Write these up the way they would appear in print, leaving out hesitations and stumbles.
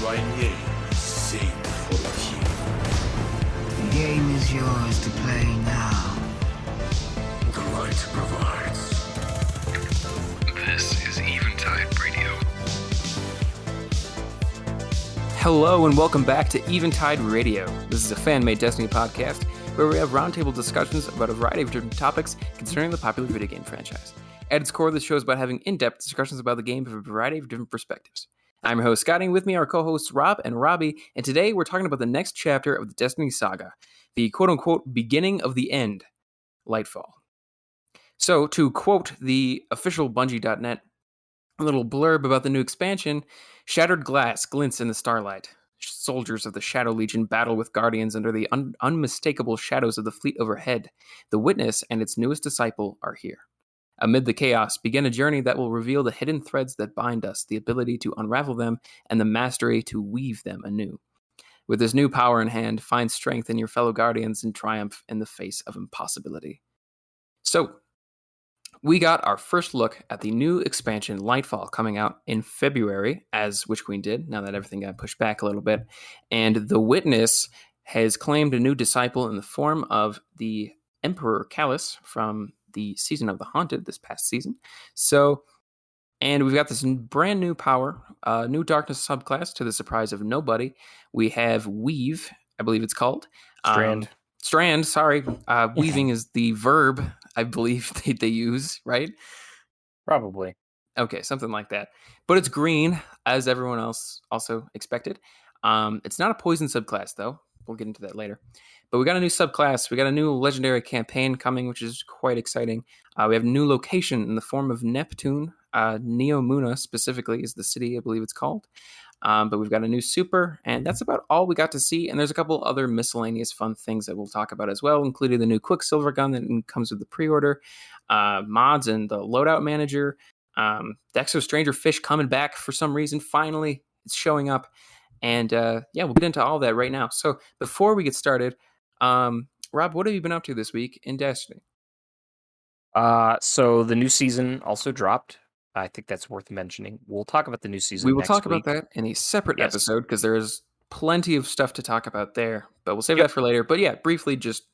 shrine name saved for the few. The game is yours to play now. The light provides. This is Eventide Radio. Hello and welcome back to Eventide Radio. This is a fan-made Destiny podcast where we have roundtable discussions about a variety of different topics concerning the popular video game franchise. At its core, this show is about having in-depth discussions about the game from a variety of different perspectives. I'm your host, Scotty, and with me are co-hosts Rob and Robbie, and today we're talking about the next chapter of the Destiny saga, the quote-unquote beginning of the end, Lightfall. So, to quote the official Bungie.net, a little blurb about the new expansion: shattered glass glints in the starlight. Soldiers of the Shadow Legion battle with guardians under the unmistakable shadows of the fleet overhead. The Witness and its newest disciple are here. Amid the chaos, begin a journey that will reveal the hidden threads that bind us, the ability to unravel them, and the mastery to weave them anew. With this new power in hand, find strength in your fellow guardians and triumph in the face of impossibility. So, we got our first look at the new expansion, Lightfall, coming out in February, as Witch Queen did, now that everything got pushed back a little bit. And the Witness has claimed a new disciple in the form of the Emperor Callus from the Season of the Haunted this past season. So, and we've got this brand new power, new darkness subclass to the surprise of nobody. We have Weave, I believe it's called. Strand, sorry. Weaving is the verb, I believe they use, right? Probably. Okay, something like that. But it's green, as everyone else also expected. It's not a poison subclass, though. We'll get into that later. But we got a new subclass. We got a new legendary campaign coming, which is quite exciting. We have a new location in the form of Neptune. Neomuna, specifically, is the city, I believe it's called. But we've got a new super, and that's about all we got to see. And there's a couple other miscellaneous fun things that we'll talk about as well, including the new Quicksilver gun that comes with the pre-order, mods and the loadout manager, the Exo Stranger Fish coming back for some reason. Finally, it's showing up. And we'll get into all that right now. So before we get started, Rob, what have you been up to this week in Destiny? So the new season also dropped. I think that's worth mentioning. We'll talk about the new season. We will next talk week. about that in a separate episode because there's plenty of stuff to talk about there. But we'll save that for later. But yeah, briefly, just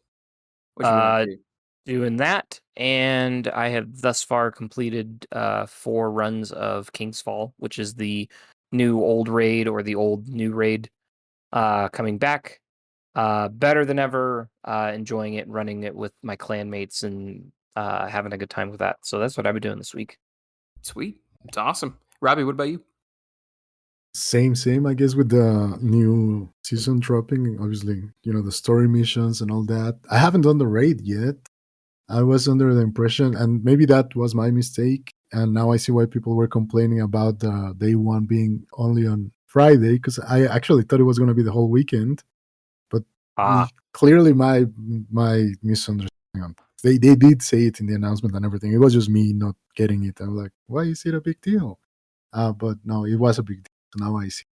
what you want to do. Doing that, and I have thus far completed 4 runs of King's Fall, which is the new old raid or the old new raid coming back. Better than ever. Enjoying it, running it with my clanmates, and having a good time with that. So that's what I've been doing this week. Sweet. It's awesome. Robbie, what about you? Same, I guess, with the new season dropping. Obviously, the story missions and all that. I haven't done the raid yet. I was under the impression, and maybe that was my mistake, and now I see why people were complaining about the day one being only on Friday, because I actually thought it was going to be the whole weekend. But clearly my misunderstanding. They did say it in the announcement and everything. It was just me not getting it. I'm like, why is it a big deal? But no, it was a big deal. So now I see.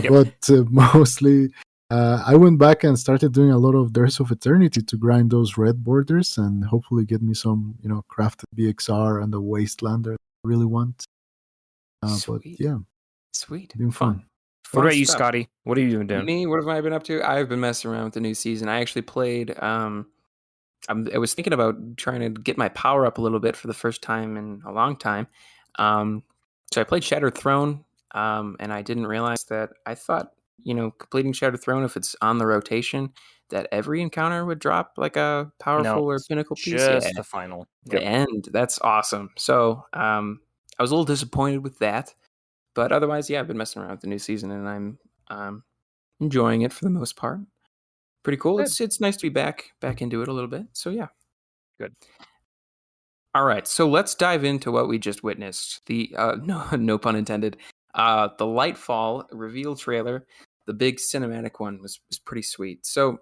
But mostly, I went back and started doing a lot of Dares of Eternity to grind those red borders and hopefully get me some, crafted BXR and the Wastelander I really want. But yeah. Sweet. Been fun. What about you, stuff. Scotty? What have you been doing? Me, what have I been up to? I've been messing around with the new season. I actually played... I was thinking about trying to get my power up a little bit for the first time in a long time. So I played Shattered Throne, and I didn't realize that I thought, completing Shattered Throne, if it's on the rotation, that every encounter would drop like a powerful or pinnacle piece. Just the final. The end. That's awesome. So I was a little disappointed with that. But otherwise, I've been messing around with the new season, and I'm enjoying it for the most part. Pretty cool. Good. It's nice to be back into it a little bit. So yeah. Good. All right. So let's dive into what we just witnessed. The no pun intended. The Lightfall reveal trailer, the big cinematic one was pretty sweet. So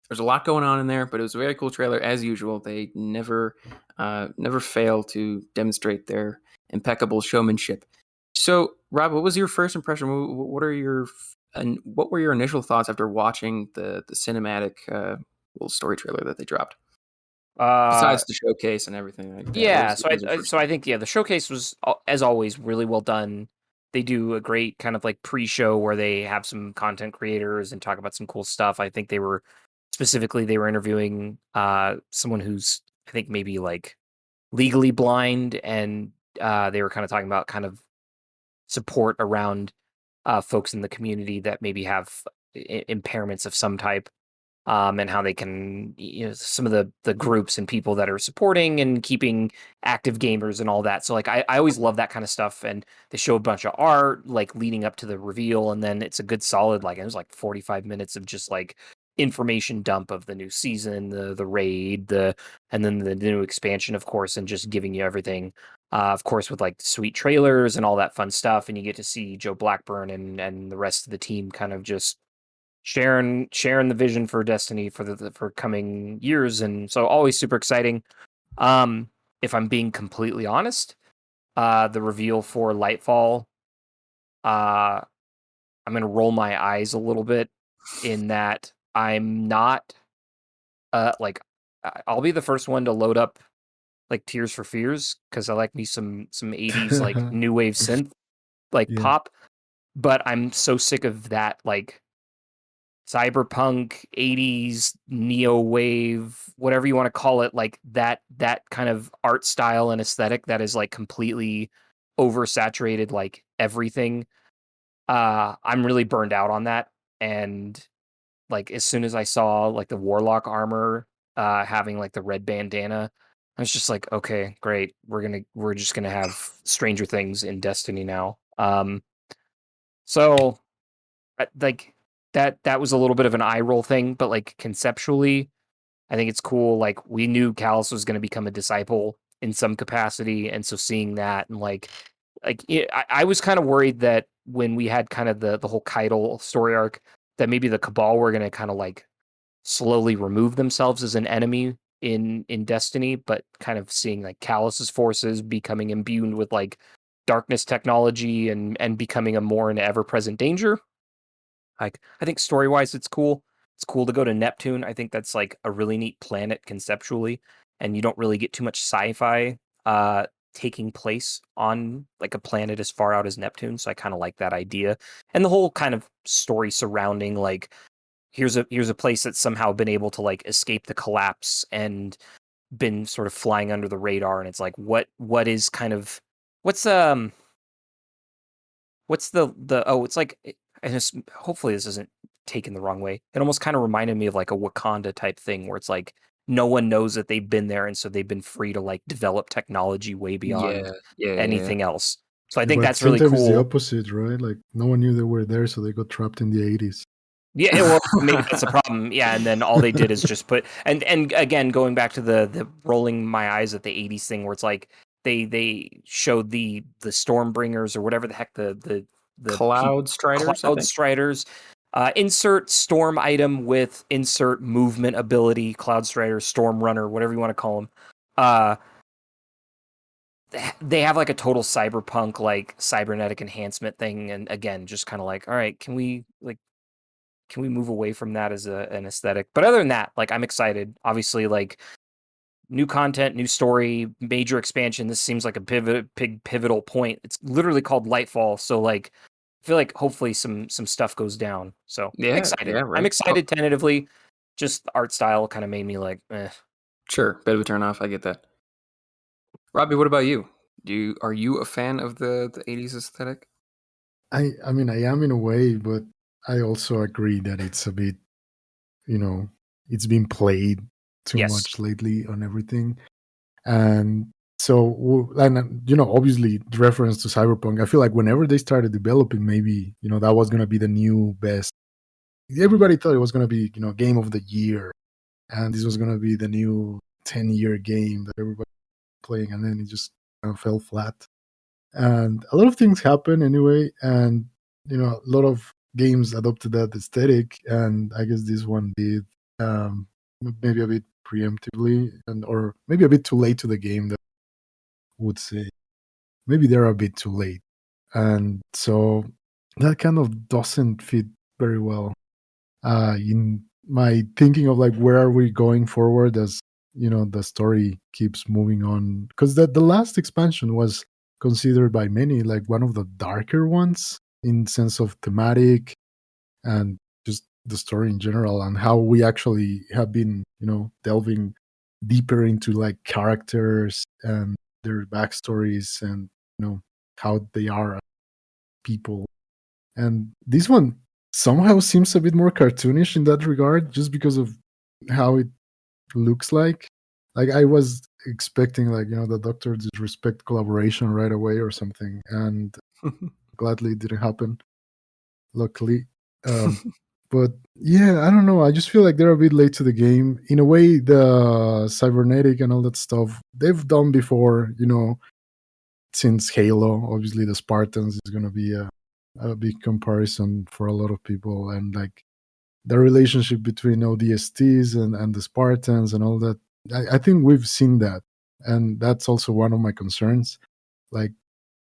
there's a lot going on in there, but it was a very cool trailer as usual. They never fail to demonstrate their impeccable showmanship. So Rob, what was your first impression? What were your initial thoughts after watching the cinematic little story trailer that they dropped? Besides the showcase and everything like that. Yeah, so I think the showcase was, as always, really well done. they do a great kind of like pre-show where they have some content creators and talk about some cool stuff. I think they were interviewing someone who's, I think, maybe like legally blind, and they were kind of talking about kind of support around folks in the community that maybe have impairments of some type, and how they can, some of the groups and people that are supporting and keeping active gamers and all that. So like, I always love that kind of stuff. And they show a bunch of art like leading up to the reveal, and then it's a good solid, like, it was like 45 minutes of just like information dump of the new season, the raid, and then the new expansion, of course, and just giving you everything. Of course, with like sweet trailers and all that fun stuff, and you get to see Joe Blackburn and the rest of the team kind of just sharing the vision for Destiny for coming years, and so always super exciting. If I'm being completely honest, the reveal for Lightfall, I'm gonna roll my eyes a little bit, in that I'm not like, I'll be the first one to load up like Tears for Fears, because I like me some 80s like new wave synth like Yeah. pop, but I'm so sick of that like cyberpunk 80s neo wave, whatever you want to call it, like that kind of art style and aesthetic that is like completely oversaturated like everything. I'm really burned out on that. And like, as soon as I saw like the warlock armor having like the red bandana, I was just like, okay, great, we're just gonna have Stranger Things in Destiny now. So like, that was a little bit of an eye roll thing, but like conceptually, I think it's cool. Like, we knew Callus was going to become a disciple in some capacity, and so seeing that, and I was kind of worried that when we had kind of the whole Keitel story arc, that maybe the Cabal were going to kind of like slowly remove themselves as an enemy in Destiny, but kind of seeing like Callus's forces becoming imbued with like darkness technology and becoming a more and ever present danger. Like, I think story wise, it's cool. It's cool to go to Neptune. I think that's like a really neat planet conceptually, and you don't really get too much sci-fi taking place on like a planet as far out as Neptune. So I kind of like that idea, and the whole kind of story surrounding like, here's a place that's somehow been able to like escape the collapse and been sort of flying under the radar, and it's like, what is kind of what's the oh, it's like, and hopefully this isn't taken the wrong way. It almost kind of reminded me of like a Wakanda type thing, where it's like no one knows that they've been there, and so they've been free to like develop technology way beyond anything else. So I think But that's really sometimes it's the cool. opposite, right? Like, no one knew they were there, so they got trapped in the 80s. Yeah, well, maybe that's the problem. Yeah, and then all they did is just put, and again, going back to the rolling my eyes at the 80s thing, where it's like they showed the Stormbringers, or whatever the heck, the Cloud Striders, I Cloud think. Striders. Insert storm item with insert movement ability, Cloud Strider, Storm Runner, whatever you want to call them. They have like a total cyberpunk, like cybernetic enhancement thing, and again, just kind of like, all right, can we move away from that as an aesthetic? But other than that, like, I'm excited. Obviously, like, new content, new story, major expansion. This seems like a big pivotal point. It's literally called Lightfall, so like, I feel like hopefully some stuff goes down. So Yeah, excited. yeah, right. I'm excited tentatively. Just the art style kind of made me like, eh. Sure, bit of a turn off. I get that. Robbie, what about you? Are you a fan of the 80s aesthetic? I mean, I am in a way, but I also agree that it's a bit, it's been played too Yes. much lately on everything. And so, obviously, the reference to Cyberpunk, I feel like whenever they started developing, maybe, that was going to be the new best. Everybody thought it was going to be, game of the year. And this was going to be the new 10-year game that everybody was playing. And then it just kind of fell flat. And a lot of things happen anyway. And, a lot of games adopted that aesthetic. And I guess this one did, maybe a bit preemptively, or maybe a bit too late to the game, that I would say. Maybe they're a bit too late. And so that kind of doesn't fit very well in my thinking of like, where are we going forward as the story keeps moving on, because the last expansion was considered by many like one of the darker ones in sense of thematic and just the story in general, and how we actually have been, delving deeper into like characters and their backstories and how they are as people. And this one somehow seems a bit more cartoonish in that regard, just because of how it looks like. Like I was expecting, like, the Doctor disrespect collaboration right away or something, and gladly it didn't happen, luckily. But yeah, I don't know. I just feel like they're a bit late to the game. In a way, the cybernetic and all that stuff they've done before. Since Halo, obviously the Spartans is going to be a big comparison for a lot of people, and like the relationship between ODSTs and the Spartans and all that. I think we've seen that, and that's also one of my concerns. Like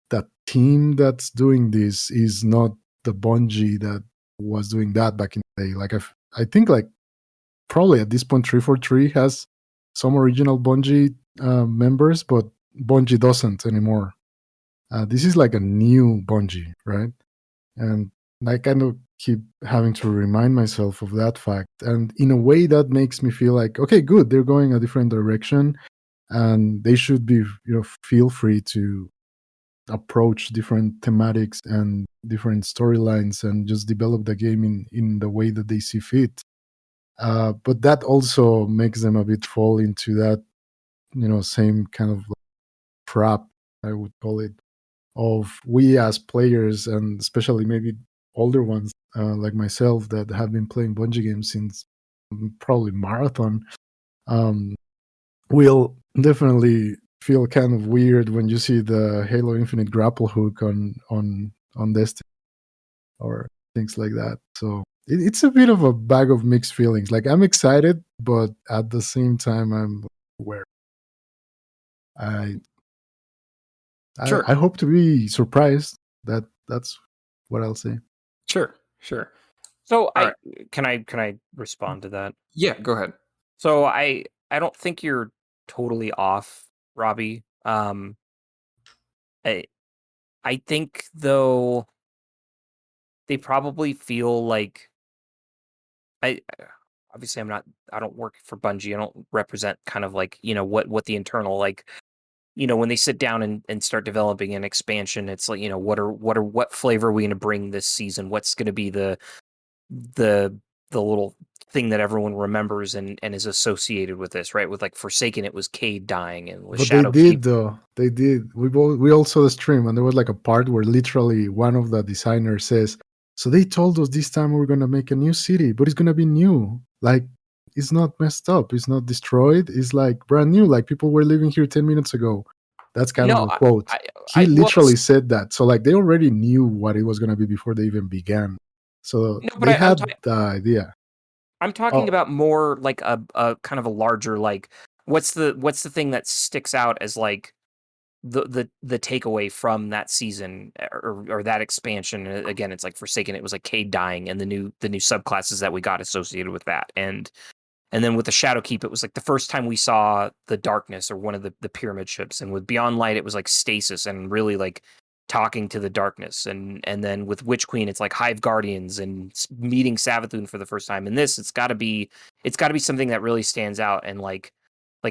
that team that's doing this is not the Bungie that was doing that back in the day. Like I think like probably at this point 343 has some original Bungie members, but Bungie doesn't anymore. This is like a new Bungie, right? And I kind of keep having to remind myself of that fact. And in a way that makes me feel like, okay, good, they're going a different direction, and they should be, feel free to approach different thematics and different storylines and just develop the game in the way that they see fit. But that also makes them a bit fall into that, same kind of trap, I would call it, of we as players, and especially maybe older ones like myself that have been playing Bungie games since probably Marathon, will definitely feel kind of weird when you see the Halo Infinite grapple hook on Destiny or things like that. So it's a bit of a bag of mixed feelings. Like I'm excited, but at the same time I'm aware. Sure. I hope to be surprised. That's what I'll say. Sure. So All right. can I respond to that? Yeah, go ahead. So I don't think you're totally off, Robbie. I think though they probably feel like I obviously I don't work for Bungie. I don't represent kind of like, what the internal, like, when they sit down and start developing an expansion, it's like, what flavor are we going to bring this season? What's going to be the little thing that everyone remembers and is associated with this, right? With like Forsaken, it was Cade dying, and with But Shadow they did Keep. though. They did. We all saw the stream, and there was like a part where literally one of the designers says, "So they told us this time we're gonna make a new city, but it's gonna be new. Like it's not messed up. It's not destroyed. It's like brand new. Like people were living here 10 minutes ago." That's kind of No, a quote. He well, literally said that. So like they already knew what it was gonna be before they even began. So no, but they had the idea. I'm talking Oh, about more like a kind of a larger, like, what's the thing that sticks out as like the takeaway from that season or that expansion. Again, it's like Forsaken, it was like Cade dying and the new subclasses that we got associated with that. And then with the Shadowkeep, it was like the first time we saw the darkness or one of the pyramid ships. And with Beyond Light, it was like stasis and really like talking to the darkness. And then with Witch Queen, it's like Hive Guardians and meeting Savathun for the first time. And this, it's got to be something that really stands out, and like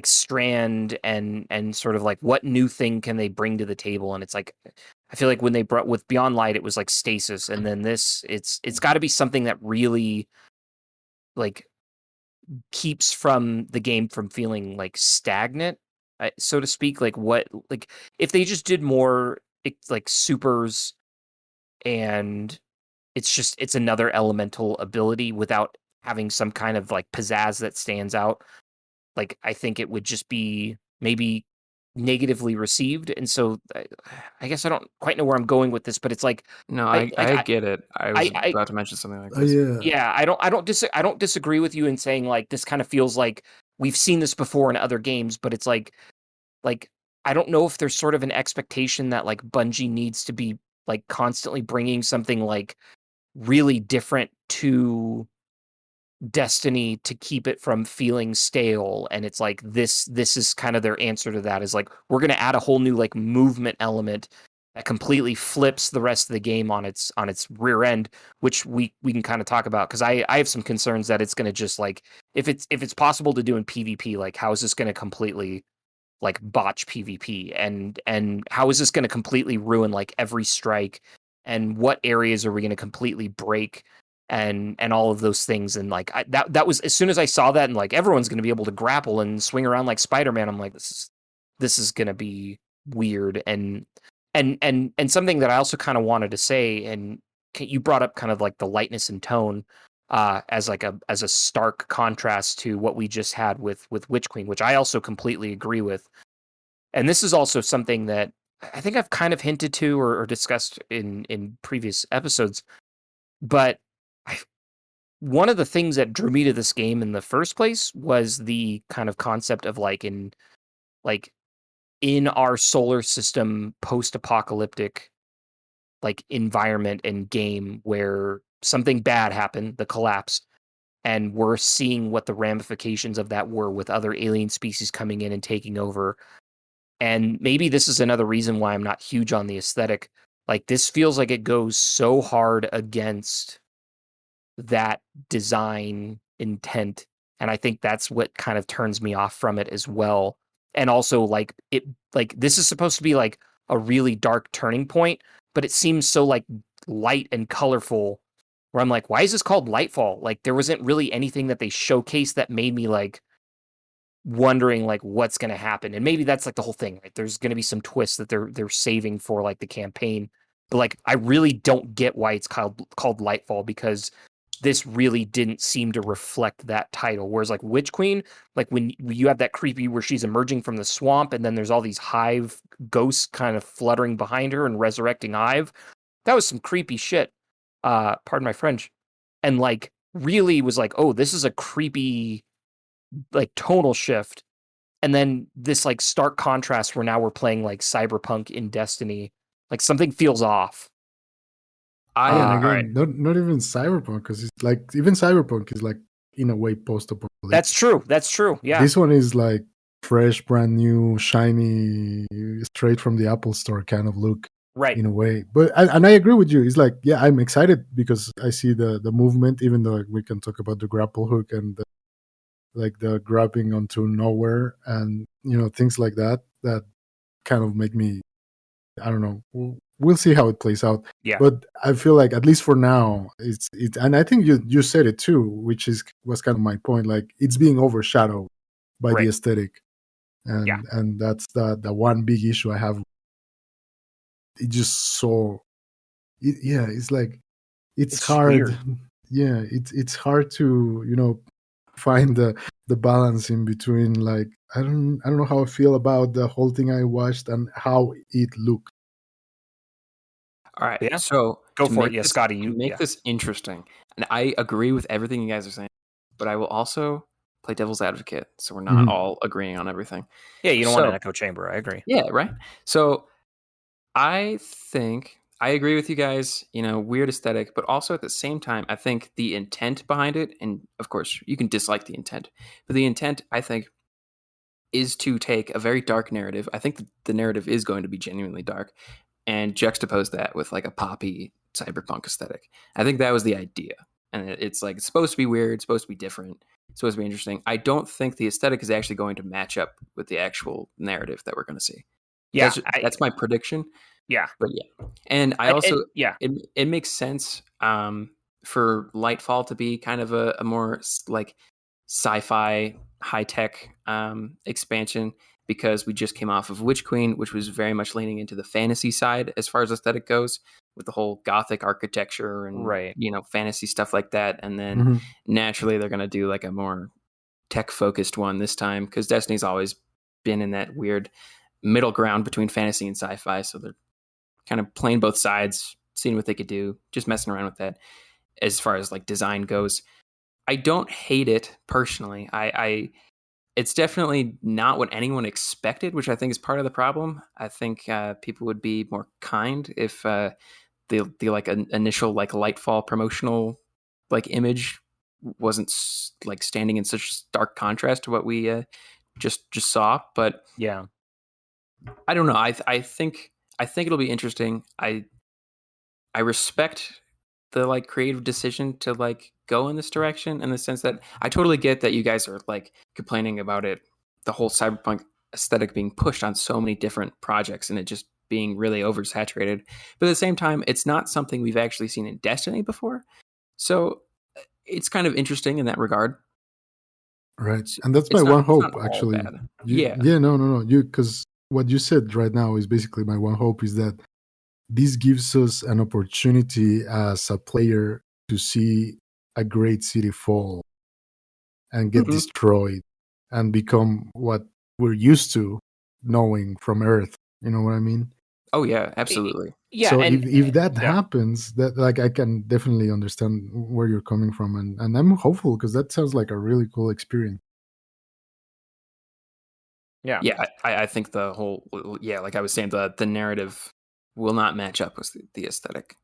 Strand and sort of like what new thing can they bring to the table. And it's like, I feel like when they brought with Beyond Light, it was like stasis, and then this, it's got to be something that really like keeps from the game from feeling like stagnant, so to speak. Like what, like if they just did more like supers, and it's another elemental ability without having some kind of like pizzazz that stands out, like I think it would just be maybe negatively received. And so I guess I don't quite know where I'm going with this, but it's like, No, I I get it. I was I about to mention something like this. yeah. yeah, I don't disagree with you in saying like this kind of feels like we've seen this before in other games, but it's like I don't know if there's sort of an expectation that like Bungie needs to be like constantly bringing something like really different to Destiny to keep it from feeling stale. And it's like this is kind of their answer to that, is like, we're going to add a whole new like movement element that completely flips the rest of the game on its rear end, which we can kind of talk about, because I have some concerns that it's going to just like, if it's possible to do in PvP, like how is this going to completely like botch PvP, and how is this going to completely ruin like every strike, and what areas are we going to completely break, and all of those things. And like that was, as soon as I saw that, and like everyone's going to be able to grapple and swing around like Spider-Man, I'm like, this is going to be weird. And something that I also kind of wanted to say, and you brought up kind of like the lightness and tone as a stark contrast to what we just had with Witch Queen, which I also completely agree with. And this is also something that I think I've kind of hinted to or discussed in previous episodes. But one of the things that drew me to this game in the first place was the kind of concept of in our solar system post-apocalyptic like environment and game where something bad happened, the collapse, and we're seeing what the ramifications of that were with other alien species coming in and taking over. And maybe this is another reason why I'm not huge on the aesthetic. Like, this feels like it goes so hard against that design intent, and I think that's what kind of turns me off from it as well. And also, like, this is supposed to be like a really dark turning point, but it seems so like light and colorful, where I'm like, why is this called Lightfall? Like, there wasn't really anything that they showcased that made me like wondering like what's going to happen. And maybe that's like the whole thing, right? There's going to be some twists that they're saving for like the campaign. But like, I really don't get why it's called Lightfall, because this really didn't seem to reflect that title. Whereas like Witch Queen, like when you have that creepy where she's emerging from the swamp and then there's all these hive ghosts kind of fluttering behind her and resurrecting hive, that was some creepy shit. Pardon my French. And like really was like, oh, this is a creepy like tonal shift. And then this like stark contrast where now we're playing like cyberpunk in Destiny. Like something feels off. And again, not even cyberpunk, because it's like even cyberpunk is like in a way post-apocalyptic. That's true. Yeah. This one is like fresh, brand new, shiny, straight from the Apple Store kind of look, right? In a way. But and I agree with you. It's like, yeah, I'm excited because I see the movement. Even though we can talk about the grapple hook and the grabbing onto nowhere and things like that kind of make me, I don't know. We'll see how it plays out. Yeah. But I feel like, at least for now, it's and I think you said it too, which was kind of my point. Like, it's being overshadowed by the aesthetic, and that's the one big issue I have. It just it's like it's hard. Weird. Yeah, it's hard to find the balance in between. Like, I don't know how I feel about the whole thing I watched and how it looked. All right, yeah. So go for it. Yeah, Scotty, you make this interesting, and I agree with everything you guys are saying, but I will also play devil's advocate, so we're not all agreeing on everything. Yeah, you don't want an echo chamber. I agree. Yeah, right. So I think I agree with you guys. Weird aesthetic, but also at the same time, I think the intent behind it, and of course, you can dislike the intent, but the intent, I think, is to take a very dark narrative. I think the narrative is going to be genuinely dark, and juxtapose that with like a poppy cyberpunk aesthetic. I think that was the idea. And it's like, it's supposed to be weird, it's supposed to be different, it's supposed to be interesting. I don't think the aesthetic is actually going to match up with the actual narrative that we're going to see. Yeah. That's my prediction. Yeah. But yeah. And I also, it makes sense for Lightfall to be kind of a more like sci-fi high-tech expansion, because we just came off of Witch Queen, which was very much leaning into the fantasy side as far as aesthetic goes, with the whole Gothic architecture and fantasy stuff like that. And then naturally they're going to do like a more tech-focused one this time, because Destiny's always been in that weird middle ground between fantasy and sci-fi. So they're kind of playing both sides, seeing what they could do, just messing around with that as far as like design goes. I don't hate it personally. It's definitely not what anyone expected, which I think is part of the problem. I think people would be more kind if the like initial like Lightfall promotional like image wasn't like standing in such stark contrast to what we just saw. But Yeah. I don't know. I think it'll be interesting. I respect the like creative decision to like go in this direction, in the sense that I totally get that you guys are like complaining about it, the whole cyberpunk aesthetic being pushed on so many different projects and it just being really oversaturated. But at the same time, it's not something we've actually seen in Destiny before. So it's kind of interesting in that regard. Right. And that's It's my not- one it's hope, not all actually. bad. Yeah, no. Because what you said right now is basically my one hope, is that this gives us an opportunity as a player to see a great city fall and get Mhm. destroyed and become what we're used to knowing from Earth. You know what I mean? Oh yeah, absolutely. Yeah. So and if that yeah. happens, that like I can definitely understand where you're coming from, and I'm hopeful because that sounds like a really cool experience. Yeah. Yeah, I think the whole, like I was saying, the narrative will not match up with the aesthetic.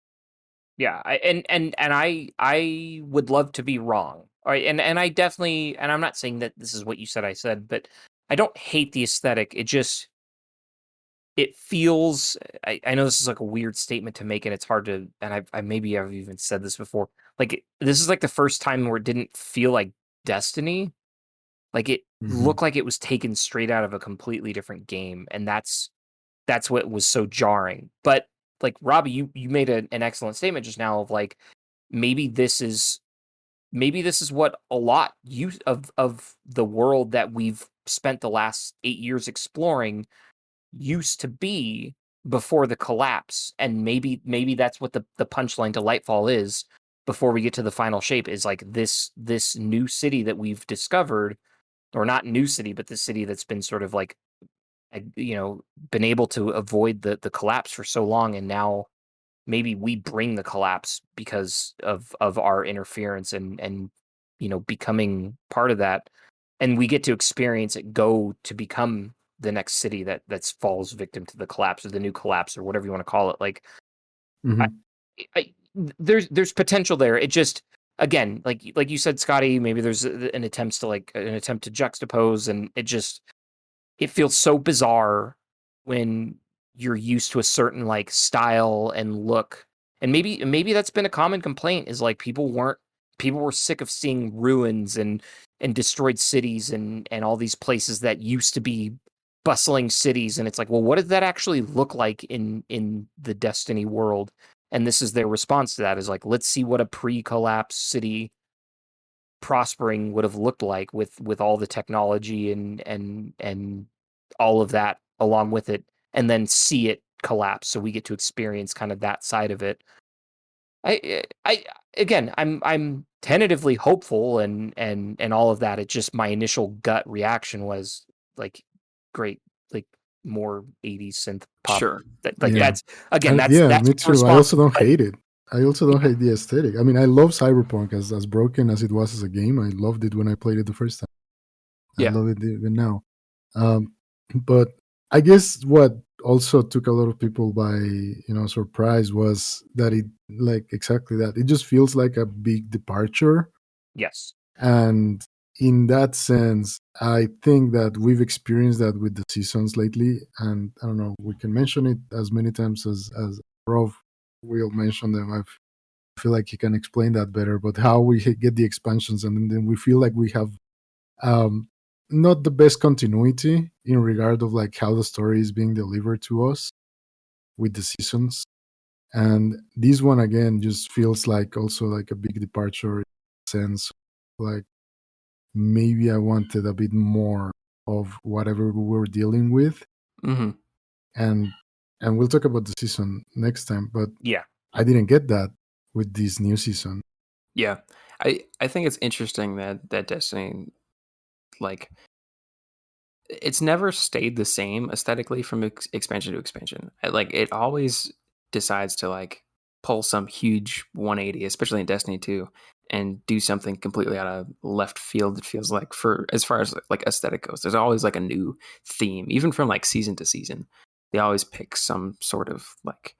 Yeah, I would love to be wrong. All right, and I definitely, and I'm not saying that this is what you said I said, but I don't hate the aesthetic. It feels, I know this is like a weird statement to make, and it's hard to, and I maybe I've even said this before. Like, this is like the first time where it didn't feel like Destiny. Like, it Mhm. looked like it was taken straight out of a completely different game, and that's what was so jarring. But like, Robbie, you made an excellent statement just now of like, maybe this is what a lot of the world that we've spent the last 8 years exploring used to be before the collapse. And maybe that's what the punchline to Lightfall is, before we get to the final shape, is like this new city that we've discovered, or not new city, but the city that's been sort of like, been able to avoid the collapse for so long, and now maybe we bring the collapse because of our interference and becoming part of that, and we get to experience it go to become the next city that falls victim to the collapse, or the new collapse, or whatever you want to call it. Like, Mhm. there's potential there. It just, again, like you said, Scotty, maybe there's an attempt to juxtapose, and it feels so bizarre when you're used to a certain like style and look. And maybe that's been a common complaint, is like people were sick of seeing ruins and destroyed cities and all these places that used to be bustling cities. And it's like, well, what did that actually look like in the Destiny world? And this is their response to that, is like, let's see what a pre-collapse city prospering would have looked like, with all the technology and all of that along with it, and then see it collapse, so we get to experience kind of that side of it. I again, I'm tentatively hopeful and all of that. It's just my initial gut reaction was like, great, like more 80s synth pop. Sure. Like, Yeah. that's, again, And that's yeah, that's me the too. I response, also don't but- hate it. I also don't Yeah. hate the aesthetic. I mean, I love Cyberpunk as broken as it was as a game. I loved it when I played it the first time. I Yeah. love it even now. But I guess what also took a lot of people by surprise was that it, like, exactly that. It just feels like a big departure. Yes. And in that sense, I think that we've experienced that with the seasons lately. And I don't know, we can mention it as many times as Rob will mention them. I feel like he can explain that better. But how we get the expansions, and then we feel like we have not the best continuity in regard of like how the story is being delivered to us with the seasons. And this one again just feels like also like a big departure in a sense. Like, maybe I wanted a bit more of whatever we were dealing with. Hmm. And we'll talk about the season next time, but Yeah. I didn't get that with this new season. Yeah. I think it's interesting that Destiny, like, it's never stayed the same aesthetically from expansion to expansion. Like, it always decides to like pull some huge 180, especially in Destiny 2, and do something completely out of left field. It feels like, for as far as like aesthetic goes, there's always like a new theme, even from like season to season. They always pick some sort of like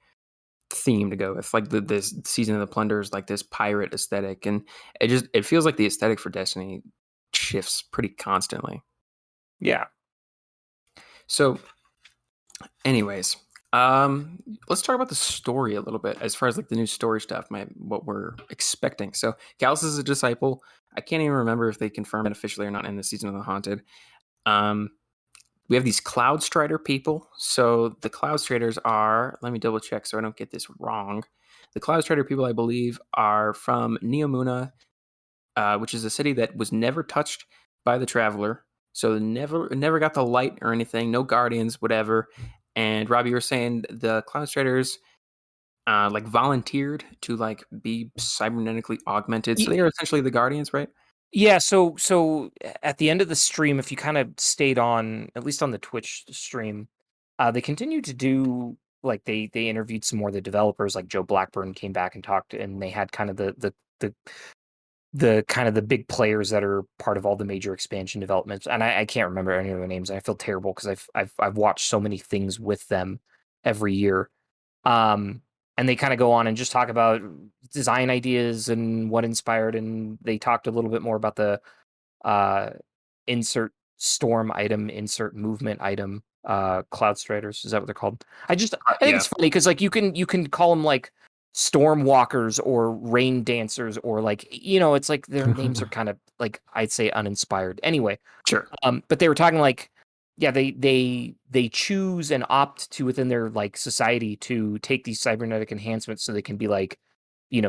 theme to go with, like this Season of the Plunders, like this pirate aesthetic, and it feels like the aesthetic for Destiny shifts pretty constantly. Yeah. So, anyways, let's talk about the story a little bit as far as like the new story stuff, what we're expecting. So, Gallus is a disciple. I can't even remember if they confirmed it officially or not in the Season of the Haunted. We have these Cloud Strider people. So the Cloud Striders are, let me double check so I don't get this wrong. The Cloud Strider people, I believe, are from Neomuna, which is a city that was never touched by the Traveler. So never got the light or anything, no guardians, whatever. And Robbie, you were saying the Cloud Striders like volunteered to like be cybernetically augmented. So they are essentially the guardians, right? Yeah, so at the end of the stream, if you kind of stayed on, at least on the Twitch stream, they continued to do, like, they interviewed some more of the developers, like Joe Blackburn came back and talked, and they had kind of the kind of the big players that are part of all the major expansion developments. And I can't remember any of their names, and I feel terrible because I've watched so many things with them every year. And they kind of go on and just talk about design ideas and what inspired, and they talked a little bit more about the insert storm item, insert movement item, Cloud Striders. Is that what they're called? I think it's funny because like you can call them like storm walkers or rain dancers, or like, it's like their names are kind of like, I'd say, uninspired. Anyway, sure. But they were talking like, yeah, they choose and opt to, within their like society, to take these cybernetic enhancements so they can be like,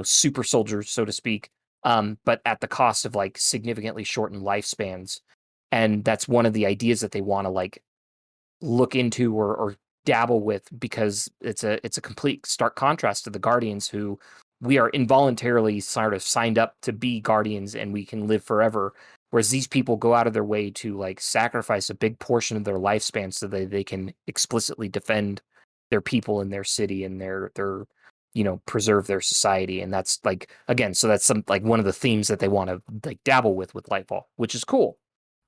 super soldiers, so to speak, but at the cost of like significantly shortened lifespans. And that's one of the ideas that they want to like look into or dabble with, because it's a complete stark contrast to the Guardians, who we are involuntarily sort of signed up to be Guardians and we can live forever. Whereas these people go out of their way to like sacrifice a big portion of their lifespan so that they can explicitly defend their people in their city and their preserve their society. And that's like, again, so that's some like one of the themes that they want to like dabble with Lightfall, which is cool.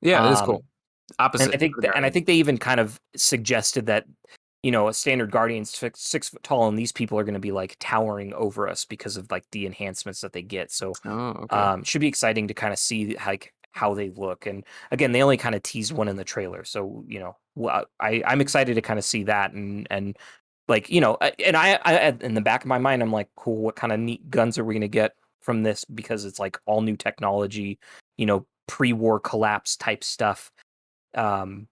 Yeah, it is cool. Opposite. And I think they even kind of suggested that, a standard Guardian's 6 foot tall, and these people are going to be like towering over us because of like the enhancements that they get. So, should be exciting to kind of see like how they look. And again, they only kind of teased one in the trailer, so I'm excited to kind of see that, and like, and I in the back of my mind, I'm like, cool, what kind of neat guns are we going to get from this? Because it's like all new technology, pre-war collapse type stuff. And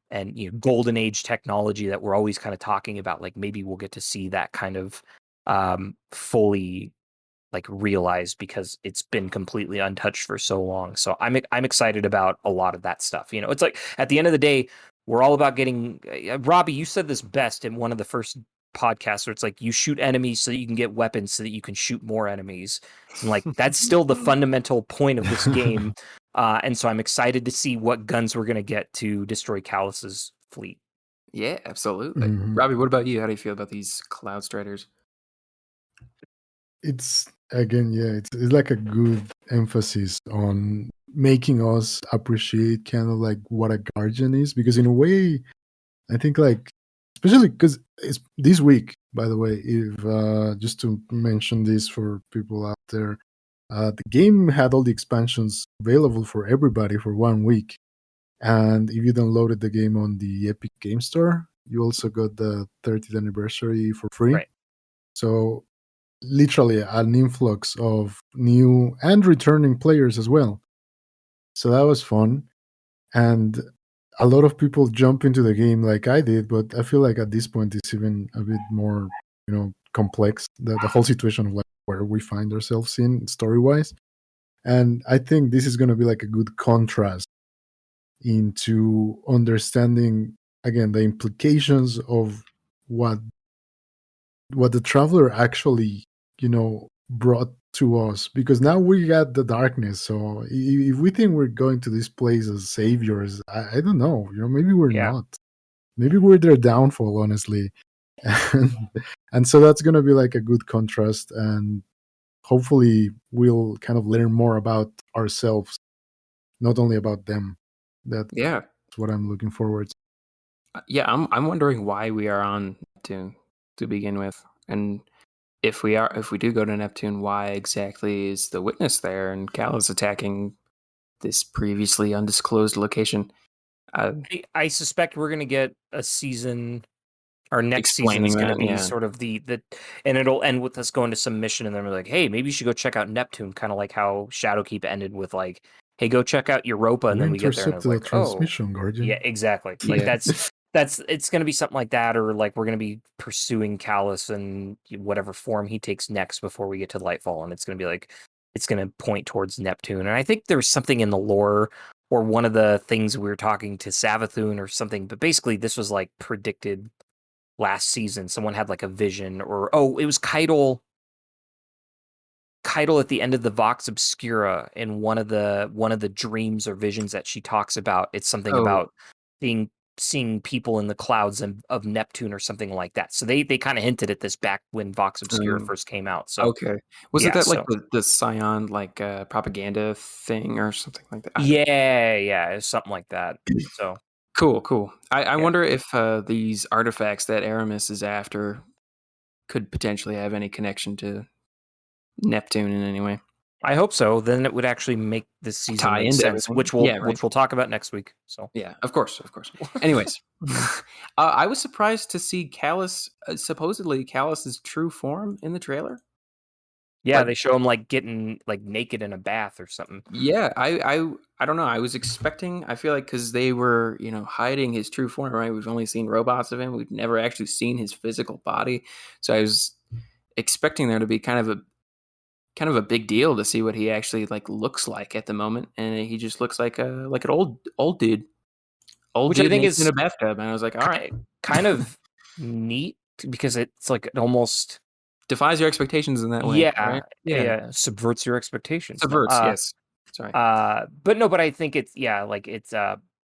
golden age technology that we're always kind of talking about. Like maybe we'll get to see that kind of fully like realized, because it's been completely untouched for so long. So I'm excited about a lot of that stuff. It's like at the end of the day, we're all about getting. Robbie, you said this best in one of the first podcasts, where it's like you shoot enemies so that you can get weapons so that you can shoot more enemies. And like that's still the fundamental point of this game. And so I'm excited to see what guns we're going to get to destroy Callus's fleet. Yeah, absolutely. Mhm. Robbie, what about you? How do you feel about these Cloud Striders? It's again, yeah, it's like a good emphasis on making us appreciate kind of like what a guardian is, because in a way, I think like, especially because it's this week, by the way, if just to mention this for people out there, the game had all the expansions available for everybody for 1 week. And if you downloaded the game on the Epic Game Store, you also got the 30th anniversary for free. Right. So literally an influx of new and returning players as well. So that was fun. And a lot of people jump into the game like I did, but I feel like at this point it's even a bit more, complex, the whole situation of like where we find ourselves in story-wise. And I think this is going to be like a good contrast into understanding, again, the implications of what the Traveler actually, brought to us. Because now we got the darkness. So if we think we're going to this place as saviors, I don't know. Maybe we're not. Maybe we're their downfall, honestly. And so that's going to be like a good contrast, and hopefully we'll kind of learn more about ourselves, not only about them. That's what I'm looking forward to. Yeah, I'm wondering why we are on to begin with, and if we do go to Neptune, why exactly is the witness there and Callus attacking this previously undisclosed location? I suspect we're gonna get a season. Our next season Explaining is going to that, be yeah. sort of the, and it'll end with us going to some mission, and then we're like, hey, maybe you should go check out Neptune, kind of like how Shadowkeep ended with like, hey, go check out Europa, and You then we get there and it's intercepted like, a transmission, Guardian. yeah, exactly. Like Yeah. that's it's going to be something like that, or like we're going to be pursuing Callus in whatever form he takes next before we get to Lightfall, and it's going to be like, it's going to point towards Neptune, and I think there's something in the lore. Or one of the things we were talking to Savathun or something, but basically this was like predicted last season. Someone had like a vision, or it was Keitel at the end of the Vox Obscura in one of the dreams or visions that she talks about. It's something about seeing people in the clouds of Neptune or something like that. So they kind of hinted at this back when Vox Obscura first came out. So okay, was it that like the Scion like propaganda thing or something like that? Yeah, it's something like that. So cool. I wonder if these artifacts that Aramis is after could potentially have any connection to Neptune in any way. I hope so. Then it would actually make this season make sense, which we'll talk about next week. So yeah, of course. Anyways, I was surprised to see Callus, supposedly Callus's true form in the trailer. Yeah, like, they show him like getting like naked in a bath or something. Yeah, I don't know. I was expecting. I feel like because they were hiding his true form, right? We've only seen robots of him. We've never actually seen his physical body. So I was expecting there to be kind of a big deal to see what he actually like looks like at the moment, and he just looks like an old dude, which I think is in a bathtub. And I was like, all right, kind of neat because it's like it almost defies your expectations in that way. Yeah, right? Yeah, subverts your expectations. Subverts, yes. Sorry. But I think it's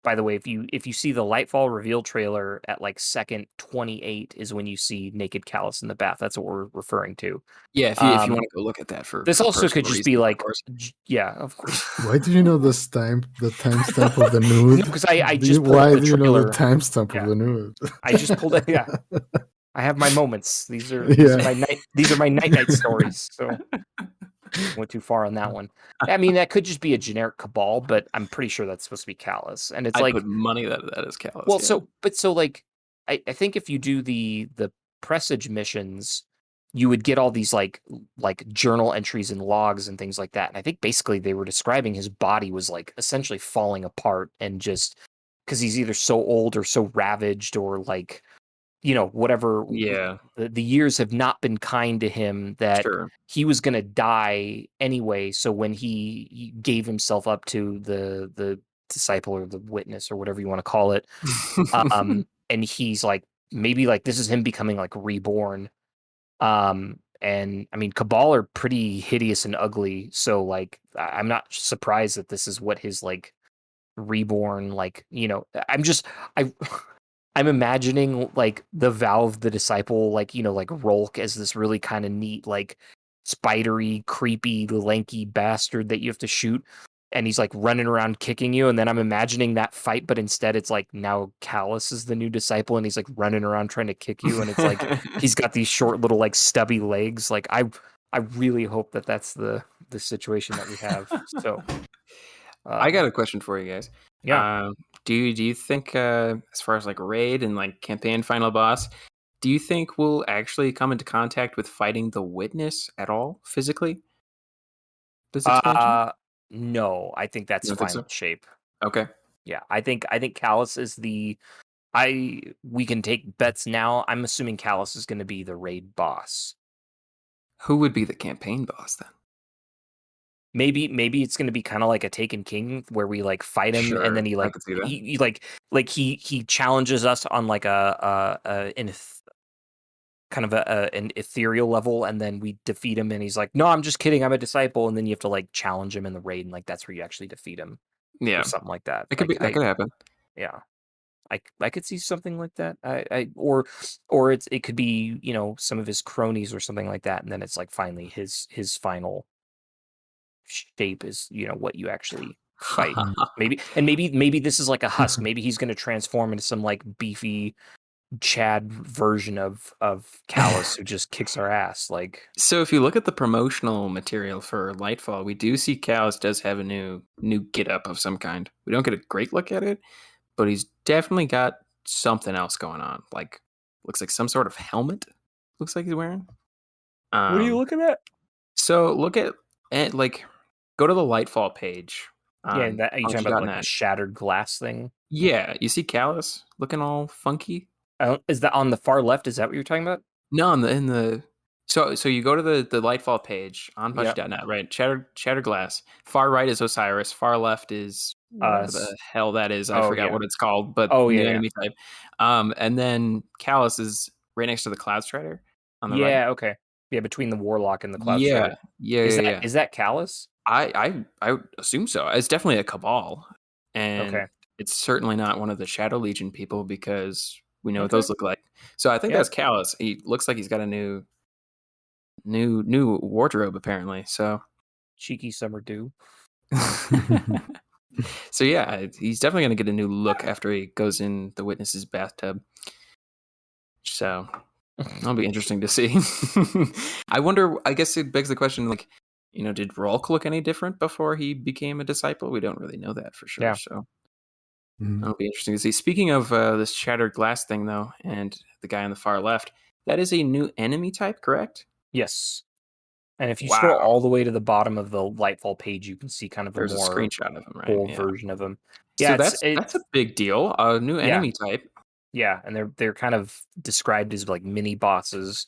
by the way, if you see the Lightfall reveal trailer at like second 28 is when you see naked Callus in the bath. That's what we're referring to. Yeah, if you want to go look at that for this also could just be like, of course. Why do you know the timestamp of the nude? Because I just why do you know the timestamp of the nude? I just pulled it. Yeah, I have my moments. These are my night stories. So. Went too far on that one. I mean, that could just be a generic Cabal, but I'm pretty sure that's supposed to be Callus. And it's I put money that is Callus. Well, yeah. I think if you do the presage missions, you would get all these like journal entries and logs and things like that. And I think basically they were describing his body was like essentially falling apart, and just because he's either so old or so ravaged or like whatever. Yeah, the years have not been kind to him, that he was going to die anyway. So when he gave himself up to the disciple or the witness or whatever you want to call it, and he's like, maybe like this is him becoming like reborn. And I mean, Cabal are pretty hideous and ugly. So like, I'm not surprised that this is what his like reborn, like, I'm imagining like the Valve, the disciple, like, like Rolk as this really kind of neat, like spidery, creepy, lanky bastard that you have to shoot. And he's like running around kicking you. And then I'm imagining that fight, but instead it's like now Callus is the new disciple and he's like running around trying to kick you. And it's like, he's got these short little like stubby legs. Like I really hope that that's the situation that we have. So I got a question for you guys. Yeah. Do you think, as far as like raid and like campaign final boss, do you think we'll actually come into contact with fighting the witness at all physically? This expansion? No, I think that's final shape. Okay. Yeah, I think Callus is we can take bets now. I'm assuming Callus is going to be the raid boss. Who would be the campaign boss then? Maybe it's going to be kind of like a Taken King where we like fight him, and then he challenges us on like an ethereal level, and then we defeat him, and he's like, "No, I'm just kidding. I'm a disciple," and then you have to like challenge him in the raid, and like that's where you actually defeat him. Yeah, or something like that. It could that could happen. Yeah, I could see something like that. Or it could be some of his cronies or something like that, and then it's like finally his final shape is what you actually fight. maybe this is like a husk. Maybe he's going to transform into some like beefy Chad version of Callus who just kicks our ass. Like, So if you look at the promotional material for Lightfall, we do see Callus does have a new get up of some kind. We don't get a great look at it, but he's definitely got something else going on. Like, looks like some sort of helmet. Looks like he's wearing. what are you looking at? So look at like, go to the Lightfall page. Yeah, that are you talking about like Bungie.net. the shattered glass thing? Yeah, you see Callus looking all funky. Is that on the far left? Is that what you're talking about? No, in the so you go to the Lightfall page on Yeah. Bungie.net, right? Shattered glass. Far right is Osiris. Far left is whatever the hell that is. I forgot what it's called, but new enemy type. And then Callus is right next to the Cloud Strider on the right. Yeah, okay. Yeah, between the warlock and the Cloud Strider. Yeah. Is that Callus? I assume so. It's definitely a Cabal, and it's certainly not one of the Shadow Legion people because we know what those look like. So I think that's Callus. He looks like he's got a new wardrobe apparently. So Cheeky summer dew. So yeah, he's definitely going to get a new look after he goes in the witness's bathtub. So that'll be interesting to see. I wonder. I guess it begs the question, like, did Rolk look any different before he became a disciple? We don't really know that for sure. Yeah. So that'll be interesting to see. Speaking of this shattered glass thing, though, and the guy on the far left, that is a new enemy type, correct? Yes. And if you scroll all the way to the bottom of the Lightfall page, you can see kind of There's a more a screenshot of him, right? full version of him. Yeah, so that's a big deal. A new enemy type. Yeah, and they're kind of described as like mini bosses.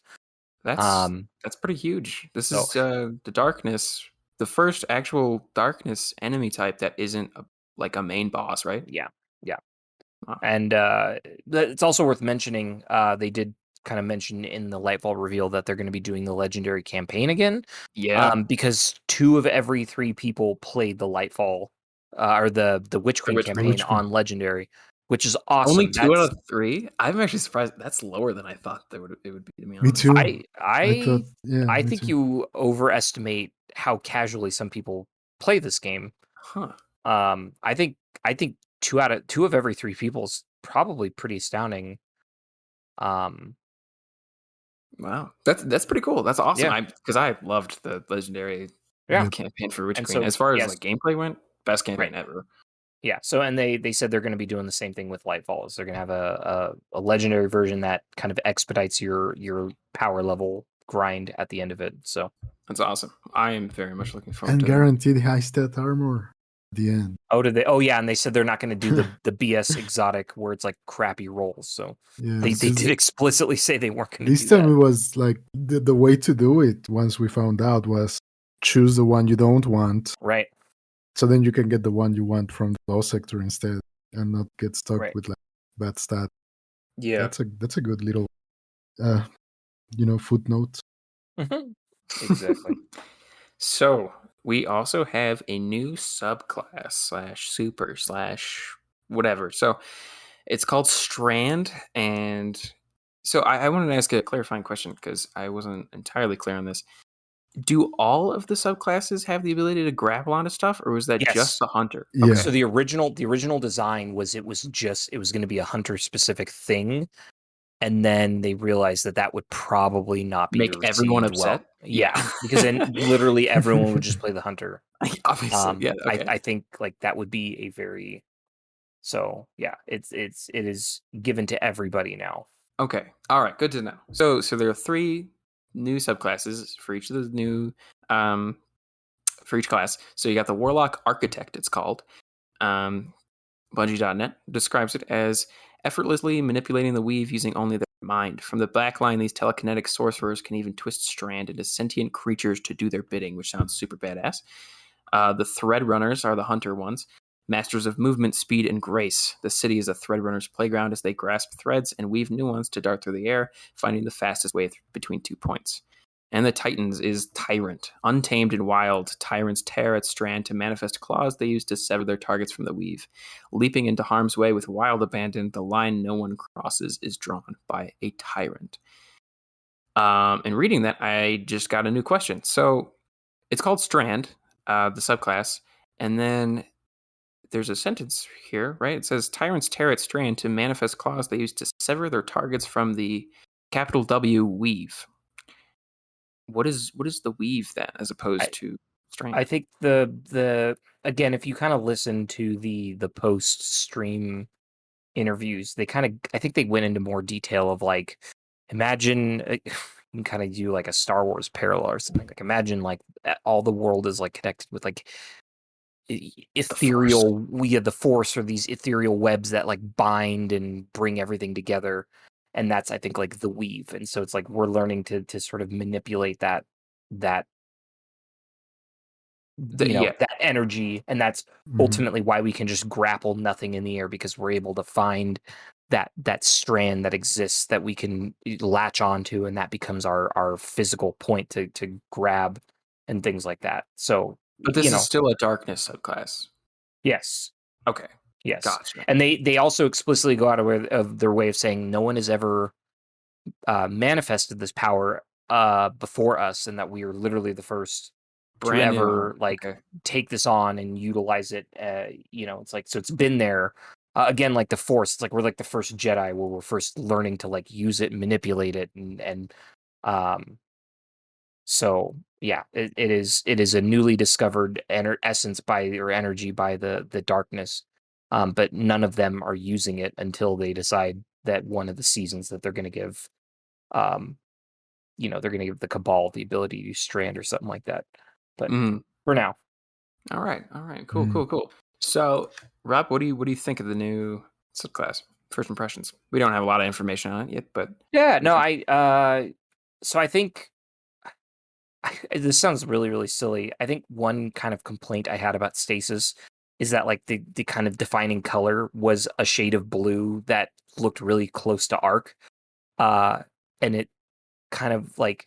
That's pretty huge. This is the darkness, the first actual darkness enemy type that isn't like a main boss, right? Yeah. Wow. And it's also worth mentioning. They did kind of mention in the Lightfall reveal that they're going to be doing the legendary campaign again. Yeah, because 2 of every 3 people played the Lightfall or the Witch Queen campaign on legendary, which is awesome. Only 2 out of 3. I'm actually surprised. That's lower than I thought it would be. To be honest, Me too. I think you overestimate how casually some people play this game. Huh. I think 2 of every 3 people is probably pretty astounding. Wow, that's pretty cool. That's awesome. Yeah. Because I loved the legendary campaign for Witch And Queen. so, As far as like gameplay went, best campaign Right. ever. Yeah, so and they said they're going to be doing the same thing with Lightfall. So they're going to have a legendary version that kind of expedites your power level grind at the end of it. So That's awesome. I am very much looking forward And to it. guaranteed high stat armor at the end. Oh, did they? Oh, yeah, and they said they're not going to do the BS exotic where it's like crappy rolls. So Yeah, they did explicitly say they weren't going to this do that. time it was like the way to do it. Once we found out was choose the one you don't want, Right. so then you can get the one you want from the low sector instead, and not get stuck Right. with like bad stat. Yeah, That's a good little, footnote. Exactly. So we also have a new subclass /super /whatever. So it's called Strand, and so I wanted to ask a clarifying question because I wasn't entirely clear on this. Do all of the subclasses have the ability to grapple onto stuff, or was that just the hunter? Yeah. So the original design was it was going to be a hunter specific thing, and then they realized that would probably not be Make everyone received well. upset? Yeah, because then literally everyone would just play the hunter. Obviously, yeah. Okay. I think like that would be a very it is given to everybody now. Okay. All right. Good to know. So there are 3 new subclasses for each of the new for each class. So you got the Warlock Architect, it's called. Bungie.net describes it as effortlessly manipulating the weave using only their mind. From the backline, these telekinetic sorcerers can even twist Strand into sentient creatures to do their bidding, which sounds super badass. The Thread Runners are the hunter ones. Masters of movement, speed, and grace. The city is a thread runner's playground as they grasp threads and weave new ones to dart through the air, finding the fastest way between 2 points. And the Titans is Tyrant. Untamed and wild, Tyrants tear at Strand to manifest claws they use to sever their targets from the weave. Leaping into harm's way with wild abandon, the line no one crosses is drawn by a Tyrant. In reading that, I just got a new question. So it's called Strand, the subclass, and then there's a sentence here, right? It says tyrants tear at strand to manifest claws they use to sever their targets from the capital W weave. What is the weave then, as opposed to strand? I think the again, if you kind of listen to the post stream interviews, they kind of, I think they went into more detail of like, imagine you can kind of do like a Star Wars parallel or something. Like imagine like all the world is like connected with like ethereal, the force, or these ethereal webs that like bind and bring everything together. And that's, I think, like the weave. And so it's like we're learning to sort of manipulate that that energy, and that's ultimately why we can just grapple nothing in the air, because we're able to find that strand that exists that we can latch onto, and that becomes our physical point to grab and things like that. So, but this is still a darkness subclass. Yes. Okay. Yes. Gotcha. And they also explicitly go out of their way of saying no one has ever manifested this power before us, and that we are literally the first to ever take this on and utilize it. It's like, so it's been there. Again, like the Force, it's like we're like the first Jedi, where we're first learning to like use it, manipulate it, and so yeah, it is a newly discovered essence or energy by the darkness, but none of them are using it until they decide that one of the seasons that they're going to give, they're going to give the Cabal the ability to use strand or something like that. But for now, all right, cool. So, Rob, what do you think of the new subclass? First impressions. We don't have a lot of information on it yet, but yeah, no, so I think this sounds really, really silly. I think one kind of complaint I had about stasis is that like the kind of defining color was a shade of blue that looked really close to arc, and it kind of like,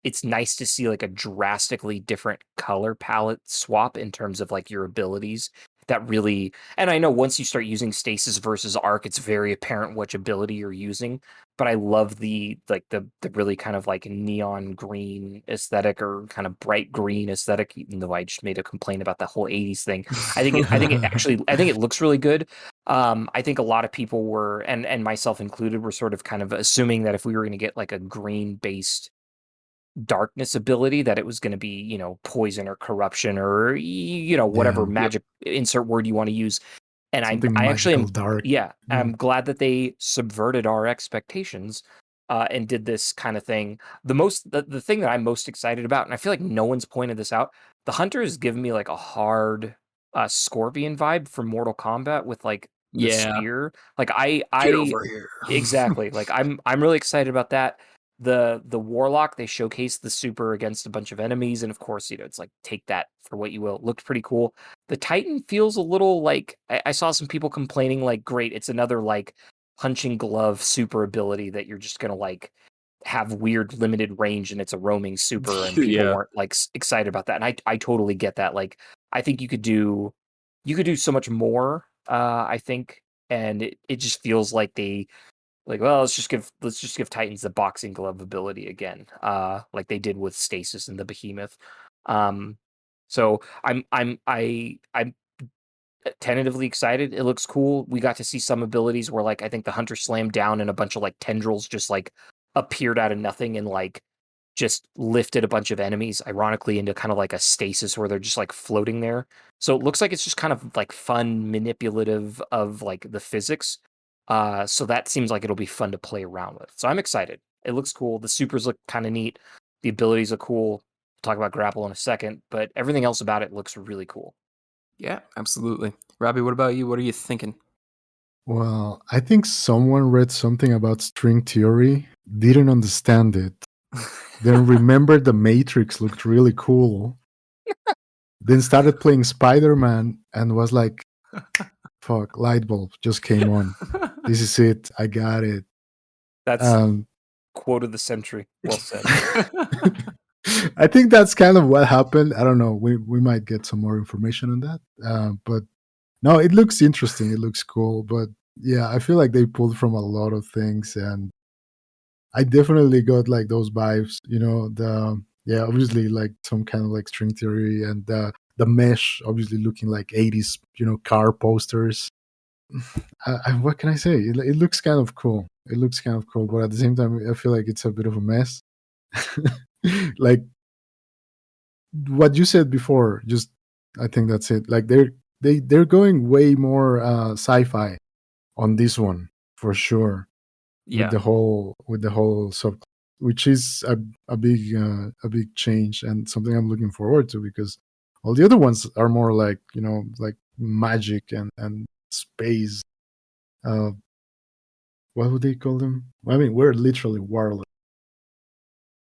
it's nice to see like a drastically different color palette swap in terms of like your abilities. That really, and I know once you start using stasis versus arc, it's very apparent which ability you're using. But I love the really kind of like neon green aesthetic, or kind of bright green aesthetic. Even though I just made a complaint about the whole '80s thing, I think it looks really good. I think a lot of people were, and myself included, were sort of kind of assuming that if we were going to get like a green based darkness ability, that it was going to be, poison or corruption or whatever magic insert word you want to use. And I actually am dark. I'm glad that they subverted our expectations and did this kind of thing. The thing that I'm most excited about, and I feel like no one's pointed this out, the Hunter has given me like a hard Scorpion vibe from Mortal Kombat with like the spear. Like I get over here. Exactly. Like I'm really excited about that. The warlock, they showcased the super against a bunch of enemies, and of course, it's like, take that for what you will. It looked pretty cool. The Titan feels a little like, I saw some people complaining like, great, it's another like punching glove super ability that you're just gonna like have weird limited range, and it's a roaming super, and people weren't like excited about that. And I totally get that. Like, I think you could do so much more, I think, and it just feels like they, like, well, let's just give Titans the boxing glove ability again, like they did with Stasis and the Behemoth. So I'm tentatively excited. It looks cool. We got to see some abilities where, like, I think the Hunter slammed down and a bunch of like tendrils just like appeared out of nothing and like just lifted a bunch of enemies, ironically, into kind of like a stasis where they're just like floating there. So it looks like it's just kind of like fun, manipulative of like the physics. So that seems like it'll be fun to play around with. So I'm excited. It looks cool. The supers look kind of neat. The abilities are cool. We'll talk about grapple in a second, but everything else about it looks really cool. Yeah, absolutely. Robbie, what about you? What are you thinking? Well, I think someone read something about string theory, didn't understand it, then remembered the Matrix looked really cool, then started playing Spider-Man and was like, fuck, Lightbulb just came on. This is it. I got it. That's quote of the century. Well said. I think that's kind of what happened. I don't know. We might get some more information on that. But no, it looks interesting. It looks cool. But yeah, I feel like they pulled from a lot of things, and I definitely got like those vibes. Obviously like some kind of like string theory, and the the mesh, obviously looking like 80s, car posters. What can I say? It looks kind of cool. It looks kind of cool, but at the same time, I feel like it's a bit of a mess. Like what you said before, just I think that's it. Like they're going way more sci-fi on this one for sure. Yeah. With the whole sub, which is a big change and something I'm looking forward to, because all the other ones are more like like magic and space. What would they call them? I mean, we're literally warlock.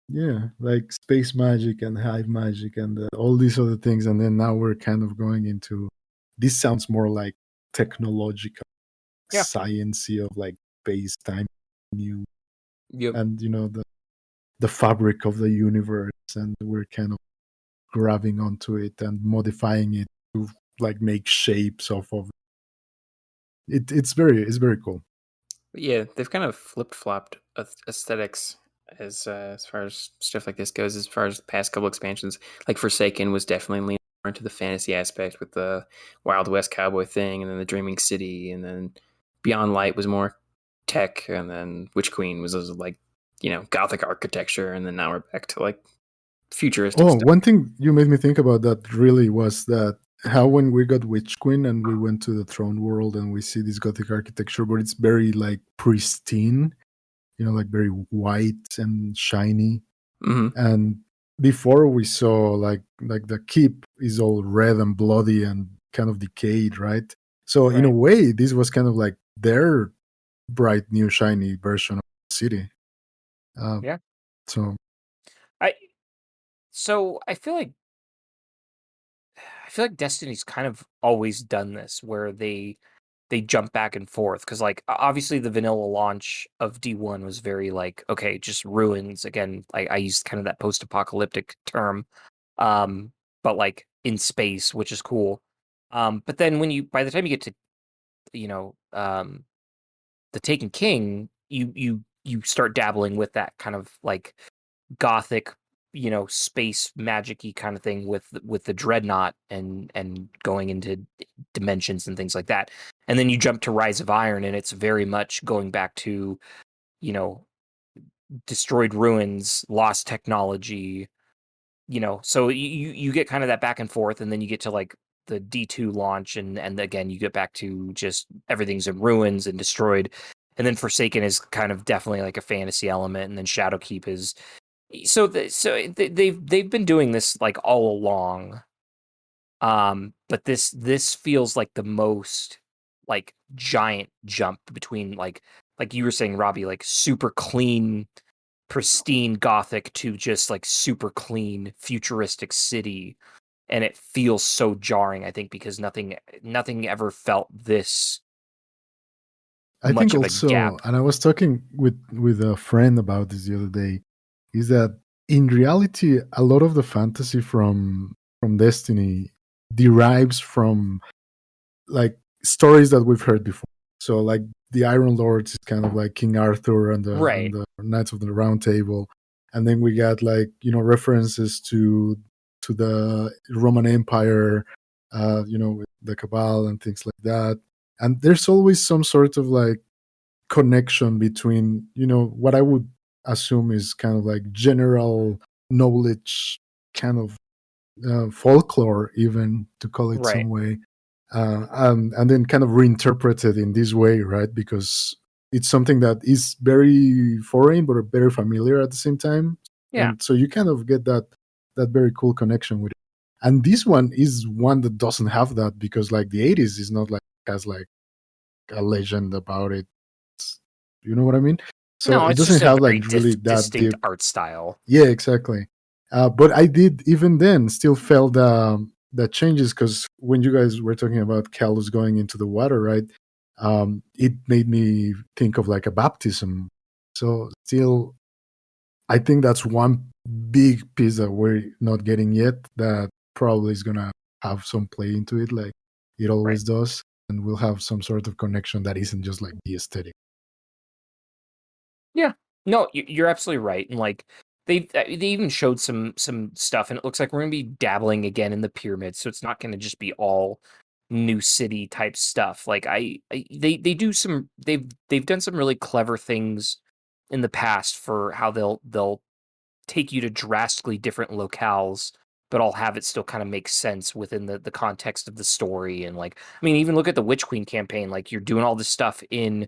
Yeah, like space magic and hive magic and all these other things, and then now we're kind of going into. This sounds more like technological, Yeah. sciencey of like space time, new, Yep. and the fabric of the universe, and we're kind of grabbing onto it and modifying it to like make shapes off of it. It's very cool. But yeah, they've kind of flip-flopped aesthetics as far as stuff like this goes. As far as the past couple expansions, like Forsaken was definitely leaning more into the fantasy aspect with the Wild West cowboy thing, and then the Dreaming City, and then Beyond Light was more tech, and then Witch Queen was like Gothic architecture, and then now we're back to like futuristic stuff. One thing you made me think about that really was that how when we got Witch Queen and we went to the throne world and we see this Gothic architecture, but it's very like pristine, like very white and shiny. Mm-hmm. And before we saw like the keep is all red and bloody and kind of decayed, right? So in a way, this was kind of like their bright new shiny version of the city. Yeah. So I feel like Destiny's kind of always done this, where they jump back and forth, because like obviously the vanilla launch of D1 was very like, okay, just ruins again. I used kind of that post-apocalyptic term, but like in space, which is cool. But then by the time you get to the Taken King, you start dabbling with that kind of like gothic, space magic-y kind of thing with the dreadnought and going into dimensions and things like that. And then you jump to Rise of Iron, and it's very much going back to, destroyed ruins, lost technology, so you get kind of that back and forth, and then you get to like the D2 launch, and again you get back to just everything's in ruins and destroyed. And then Forsaken is kind of definitely like a fantasy element, and then Shadowkeep is they've been doing this like all along. But this feels like the most like giant jump between like you were saying, Robbie, like super clean, pristine Gothic to just like super clean futuristic city. And it feels so jarring, I think, because nothing ever felt this I much think of a also, gap. and I was talking with a friend about this the other day, is that in reality, a lot of the fantasy from Destiny derives from like stories that we've heard before. So like the Iron Lords is kind of like King Arthur and the Knights of the Round Table, and then we got like references to the Roman Empire, the Cabal and things like that. And there's always some sort of like connection between what I would assume is kind of like general knowledge, kind of folklore, even to call it some way, and then kind of reinterpreted in this way, right? Because it's something that is very foreign but very familiar at the same time. Yeah. And so you kind of get that very cool connection with it. And this one is one that doesn't have that, because like the 80s is not like has like a legend about it. You know what I mean? So no, it it's doesn't just have a like very really that distinct deep art style. Yeah, exactly. But I did even then still felt the changes, because when you guys were talking about Kalos going into the water, right? It made me think of like a baptism. So still, I think that's one big piece that we're not getting yet that probably is gonna have some play into it, like it always does, and we'll have some sort of connection that isn't just like the aesthetic. Yeah, no, you're absolutely right. And like they even showed some stuff, and it looks like we're going to be dabbling again in the pyramids, so it's not going to just be all new city type stuff. Like they do some they've done some really clever things in the past for how they'll take you to drastically different locales, but I'll have it still kind of make sense within the context of the story. And like, I mean, even look at the Witch Queen campaign. Like, you're doing all this stuff in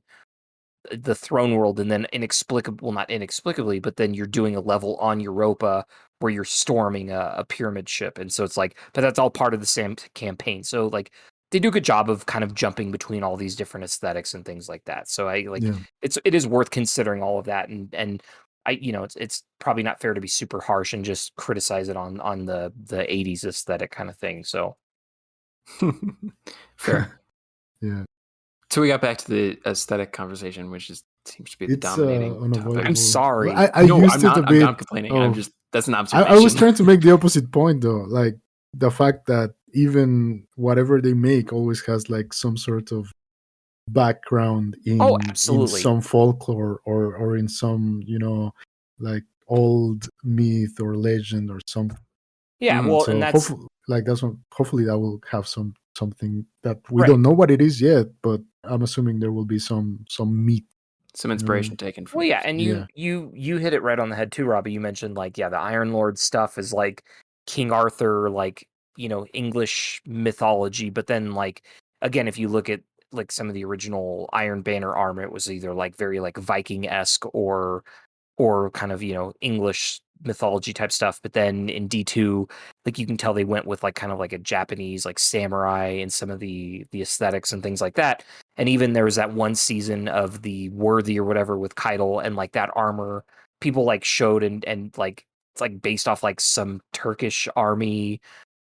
the throne world, and then not inexplicably, but then you're doing a level on Europa where you're storming a pyramid ship. And so it's like, but that's all part of the same campaign. So like, they do a good job of kind of jumping between all these different aesthetics and things like that. So I like, Yeah. it is worth considering all of that. And I, it's probably not fair to be super harsh and just criticize it on the 80s aesthetic kind of thing. So Fair. Yeah. So we got back to the aesthetic conversation, which seems to be the It's dominating topic. unavoidable. I'm sorry. Well, I No, used I'm it not, a I'm bit. not complaining. I'm of- just, that's an I observation. was trying to make the opposite point though, like the fact that even whatever they make always has like some sort of background in Absolutely. some folklore or in some like old myth or legend or something. Yeah, well, So and that's hopefully that will have something that we Right. don't know what it is yet, but I'm assuming there will be some meat. Some inspiration taken from well, yeah, and Yeah. you hit it right on the head too, Robbie. You mentioned like, yeah, the Iron Lord stuff is like King Arthur, like, English mythology, but then like, again, if you look at like some of the original Iron Banner armor, it was either like very like Viking-esque or kind of, English mythology type stuff. But then in D2, like, you can tell they went with like kind of like a Japanese like samurai and some of the aesthetics and things like that. And even there was that one season of the Worthy or whatever with Keitel, and like that armor people like showed and like it's like based off like some Turkish army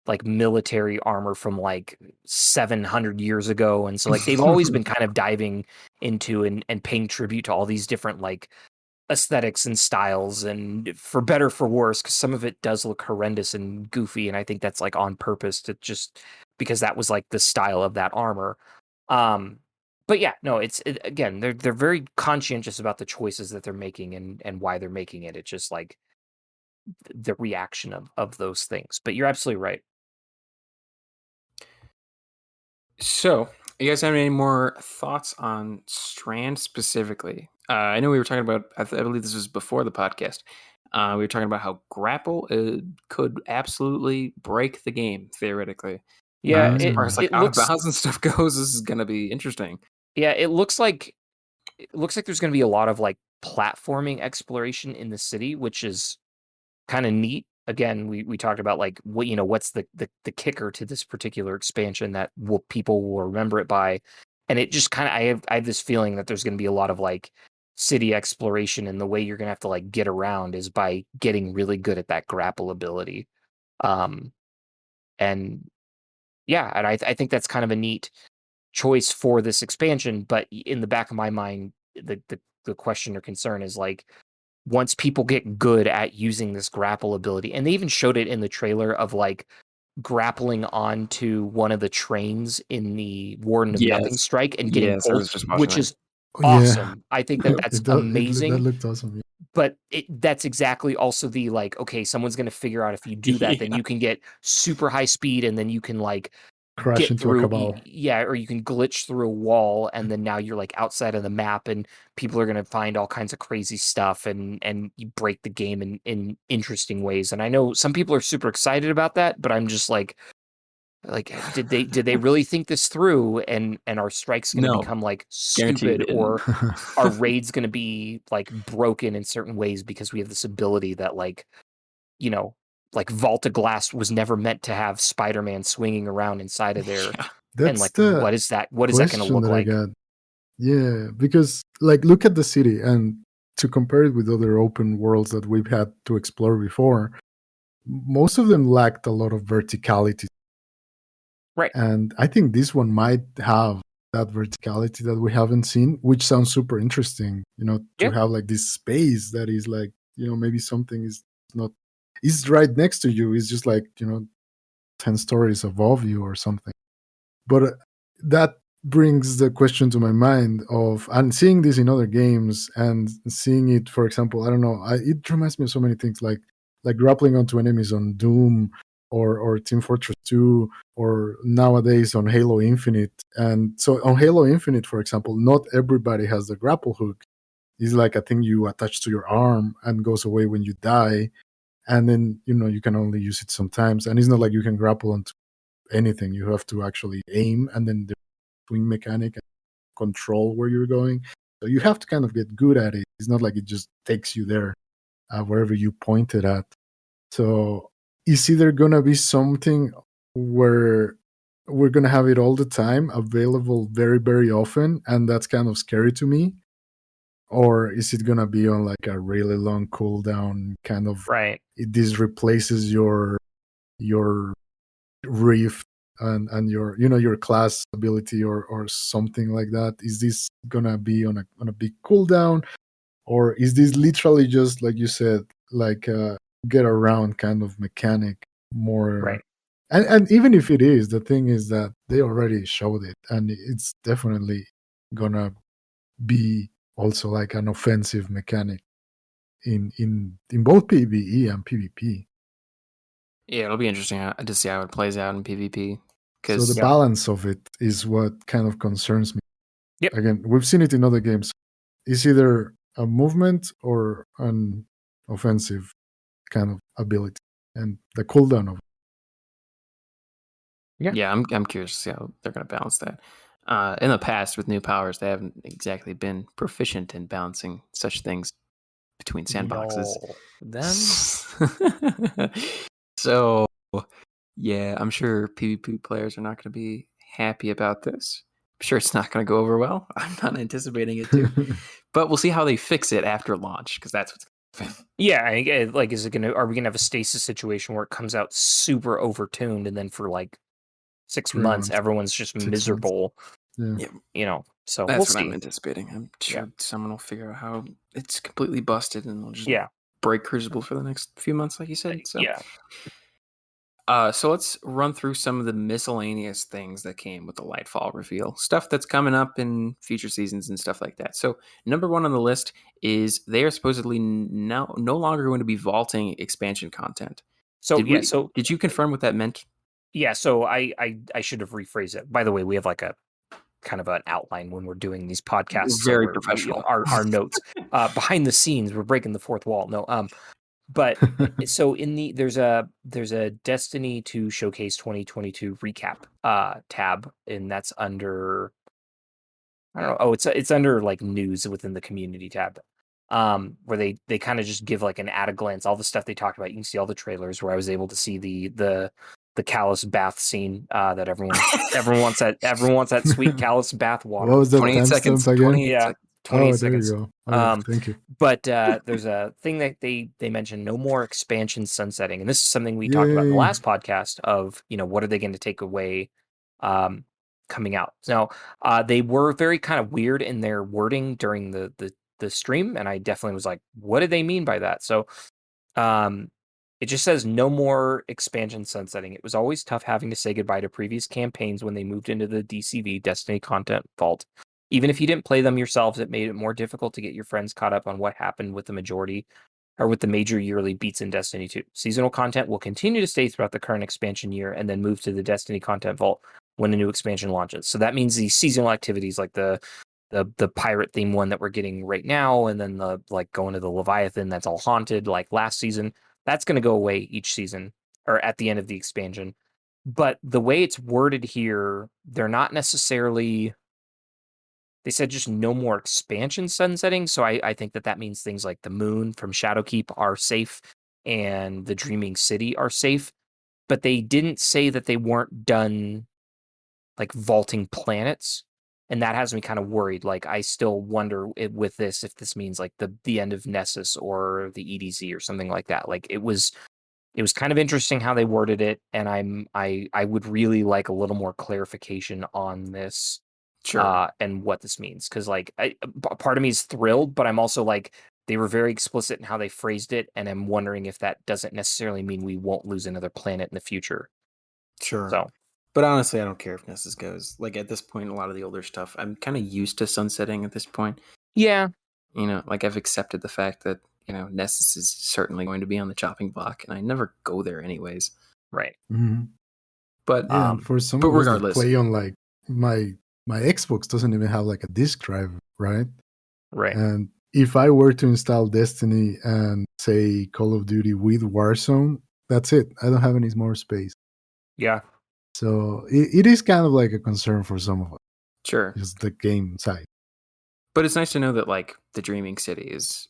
like military armor from like 700 years ago. And so like they've always been kind of diving into and paying tribute to all these different like aesthetics and styles, and for better for worse, because some of it does look horrendous and goofy, and I think that's like on purpose to just because that was like the style of that armor. But yeah, no, again, they're very conscientious about the choices that they're making and why they're making it. It's just like the reaction of those things. But you're absolutely right. So, you guys have any more thoughts on Strand specifically? I know we were talking about, I believe this was before the podcast. We were talking about how grapple could absolutely break the game, theoretically. Yeah, As far as like it out of looks bounds and stuff goes, this is going to be interesting. yeah, it looks like there's going to be a lot of like platforming exploration in the city, which is kind of neat. Again, we talked about like what's the kicker to this particular expansion that people will remember it by, and it just kind of I have this feeling that there's going to be a lot of like city exploration, and the way you're going to have to like get around is by getting really good at that grapple ability. And yeah, and I think that's kind of a neat choice for this expansion. But in the back of my mind, the question or concern is like, once people get good at using this grapple ability, and they even showed it in the trailer of like grappling onto one of the trains in the Warden of Nothing Yes. strike and getting Yes, I was bolts, just watching which that. is Yeah. awesome. I think that's That amazing. looked awesome. Yeah. But that's exactly also the like, okay, someone's going to figure out if you do that, then you can get super high speed, and then you can like Crash get into through a cabal. or you can glitch through a wall, and then now you're like outside of the map, and people are going to find all kinds of crazy stuff, and you break the game in interesting ways. And I know some people are super excited about that, but I'm just like did they really think this through, and our strikes going to No. become like Guaranteed stupid, they or our raids going to be like broken in certain ways because we have this ability that like like Vault of Glass was never meant to have Spider-Man swinging around inside of there. That's And like, the what is that going to question look that like? I got. Yeah, because like look at the city, and to compare it with other open worlds that we've had to explore before, most of them lacked a lot of verticality. Right. And I think this one might have that verticality that we haven't seen, which sounds super interesting, to Yeah. have like this space that is like, maybe something is right next to you. It's just like, 10 stories above you or something. But that brings the question to my mind of, and seeing this in other games and seeing it, for example, I don't know, it reminds me of so many things, like grappling onto enemies on Doom or Team Fortress 2, or nowadays on Halo Infinite. And so on Halo Infinite, for example, not everybody has the grapple hook. It's like a thing you attach to your arm and goes away when you die. And then, you can only use it sometimes. And it's not like you can grapple onto anything. You have to actually aim, and then the swing mechanic and control where you're going. So you have to kind of get good at it. It's not like it just takes you there, wherever you point it at. So it's either going to be something where we're going to have it all the time, available very, very often, and that's kind of scary to me. Or is it going to be on like a really long cooldown kind of, Right. This replaces your rift and your class ability or something like that? Is this going to be on a big cooldown, or is this literally just, like you said, like a get around kind of mechanic more? Right. And even if it is, the thing is that they already showed it, and it's definitely gonna be also like an offensive mechanic in both PvE and PvP. Yeah, it'll be interesting to see how it plays out in PvP. So Because the balance of it is what kind of concerns me. Yep. Again, we've seen it in other games. It's either a movement or an offensive kind of ability, and the cooldown of it. yeah, I'm curious to see how they're going to balance that. In the past, with new powers, they haven't exactly been proficient in balancing such things between sandboxes. Them? So, yeah, I'm sure PvP players are not going to be happy about this. I'm sure it's not going to go over well. I'm not anticipating it to. But we'll see how they fix it after launch, because that's what's going to happen. Yeah, like, are we gonna have a stasis situation where it comes out super overtuned, and then for like 6 3 months months. everyone's just 6 months. miserable? Yeah. So That's we'll what see. I'm anticipating. I'm sure someone will figure out how it's completely busted, and they'll just Yeah. break Crucible for the next few months, like you said. So, Yeah. So let's run through some of the miscellaneous things that came with the Lightfall reveal. Stuff that's coming up in future seasons and stuff like that. So number one on the list is they are supposedly no longer going to be vaulting expansion content. So did you confirm what that meant? Yeah, so I should have rephrased it. By the way, we have like a kind of an outline when we're doing these podcasts. Very so professional. Our notes behind the scenes, we're breaking the fourth wall. No, but so there's a Destiny 2 Showcase 2022 recap tab, and that's under, I don't know. Oh, it's under like news within the community tab. Where they kind of just give like an at a glance all the stuff they talked about. You can see all the trailers, where I was able to see the callus bath scene that everyone wants that sweet callus bath water. What was that 28 seconds timestamp again? 28 Yeah. seconds. 28 Oh, seconds. there you go. Okay, thank you. But there's a thing that they mentioned, no more expansion sunsetting, and this is something we talked about in the Yay. last podcast of, what are they going to take away coming out. Now they were very kind of weird in their wording during the stream, and I definitely was like, what did they mean by that? So it just says no more expansion sunsetting. It was always tough having to say goodbye to previous campaigns when they moved into the DCV, Destiny Content Vault. Even if you didn't play them yourselves, it made it more difficult to get your friends caught up on what happened with the major yearly beats in Destiny 2. Seasonal content will continue to stay throughout the current expansion year and then move to the Destiny Content Vault when a new expansion launches. So that means the seasonal activities like the pirate theme one that we're getting right now, and then the like going to the Leviathan that's all haunted like last season, that's going to go away each season or at the end of the expansion. But the way it's worded here, they're not necessarily. They said just no more expansion sunsetting. So I think that means things like the moon from Shadowkeep are safe and the Dreaming City are safe. But they didn't say that they weren't done like vaulting planets. And that has me kind of worried. Like, I still wonder with this if this means like the end of Nessus or the EDZ or something like that. Like, it was kind of interesting how they worded it, and I would really like a little more clarification on this. Sure. And what this means, because like part of me is thrilled, but I'm also like, they were very explicit in how they phrased it, and I'm wondering if that doesn't necessarily mean we won't lose another planet in the future. Sure. So But honestly, I don't care if Nessus goes. Like at this point, a lot of the older stuff, I'm kind of used to sunsetting at this point. Yeah. Like I've accepted the fact that, Nessus is certainly going to be on the chopping block, and I never go there anyways. Right. Mm-hmm. But Yeah, and for some but of us that regardless, play on like my Xbox doesn't even have like a disk drive, right? Right. And if I were to install Destiny and say Call of Duty with Warzone, that's it. I don't have any more space. Yeah. So it is kind of like a concern for some of us. sure. Just the game side. But it's nice to know that like the Dreaming City is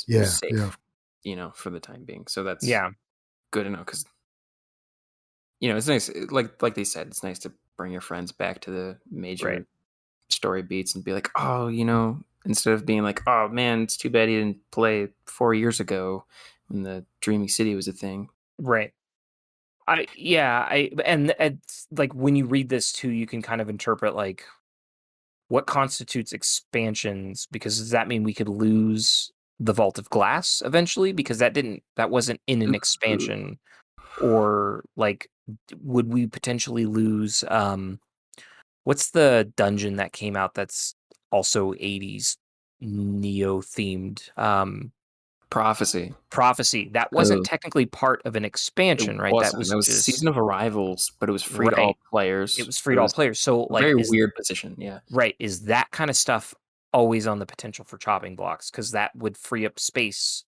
Yeah, safe, yeah. For the time being. So that's Yeah. good to know because it's nice. Like they said, it's nice to bring your friends back to the major Right. story beats and be like, oh, instead of being like, oh man, it's too bad he didn't play 4 years ago when the Dreaming City was a thing. Right. And it's like when you read this too, you can kind of interpret like what constitutes expansions, because does that mean we could lose the Vault of Glass eventually? Because that wasn't in an expansion. Or like, would we potentially lose what's the dungeon that came out that's also 80s Neo themed? Prophecy. That wasn't technically part of an expansion, right? That was just Season of Arrivals, but it was free to all players. It was free to all players. So like very weird position, yeah. Right. Is that kind of stuff always on the potential for chopping blocks? Because that would free up space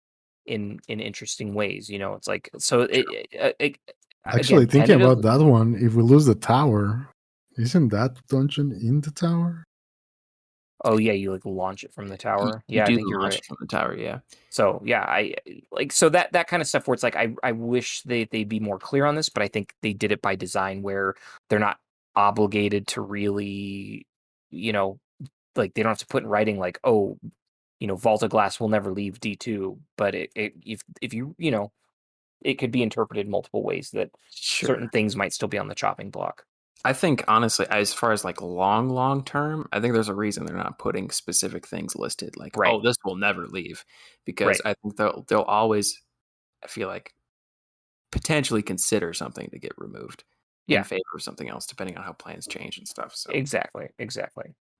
in interesting ways. It's like so. Actually, again, thinking about that one, if we lose the tower, isn't that dungeon in the tower? Oh yeah, you like launch it from the tower. You do I think you're launch right. it from the tower, yeah. So yeah, I like so that kind of stuff where it's like I wish they'd be more clear on this, but I think they did it by design where they're not obligated to really, like they don't have to put in writing like, oh, Vault of Glass will never leave D2, but if you it could be interpreted multiple ways that certain things might still be on the chopping block. I think honestly, as far as like long term, I think there's a reason they're not putting specific things listed like, oh, this will never leave, because I think they'll always, I feel like, potentially consider something to get removed in favor of something else, depending on how plans change and stuff. So Exactly.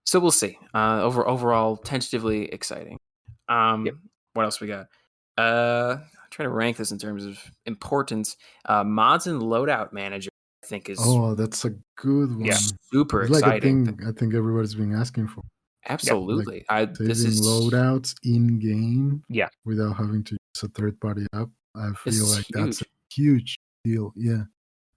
So we'll see. Overall, tentatively exciting. What else we got? I'm trying to rank this in terms of importance. Mods and loadout manager, I think is that's a good one. Yeah, super it's exciting. Like a thing I think everybody's been asking for. Absolutely. Like this is loadouts in game. Yeah. Without having to use a third party app. I feel like that's a huge deal. Yeah.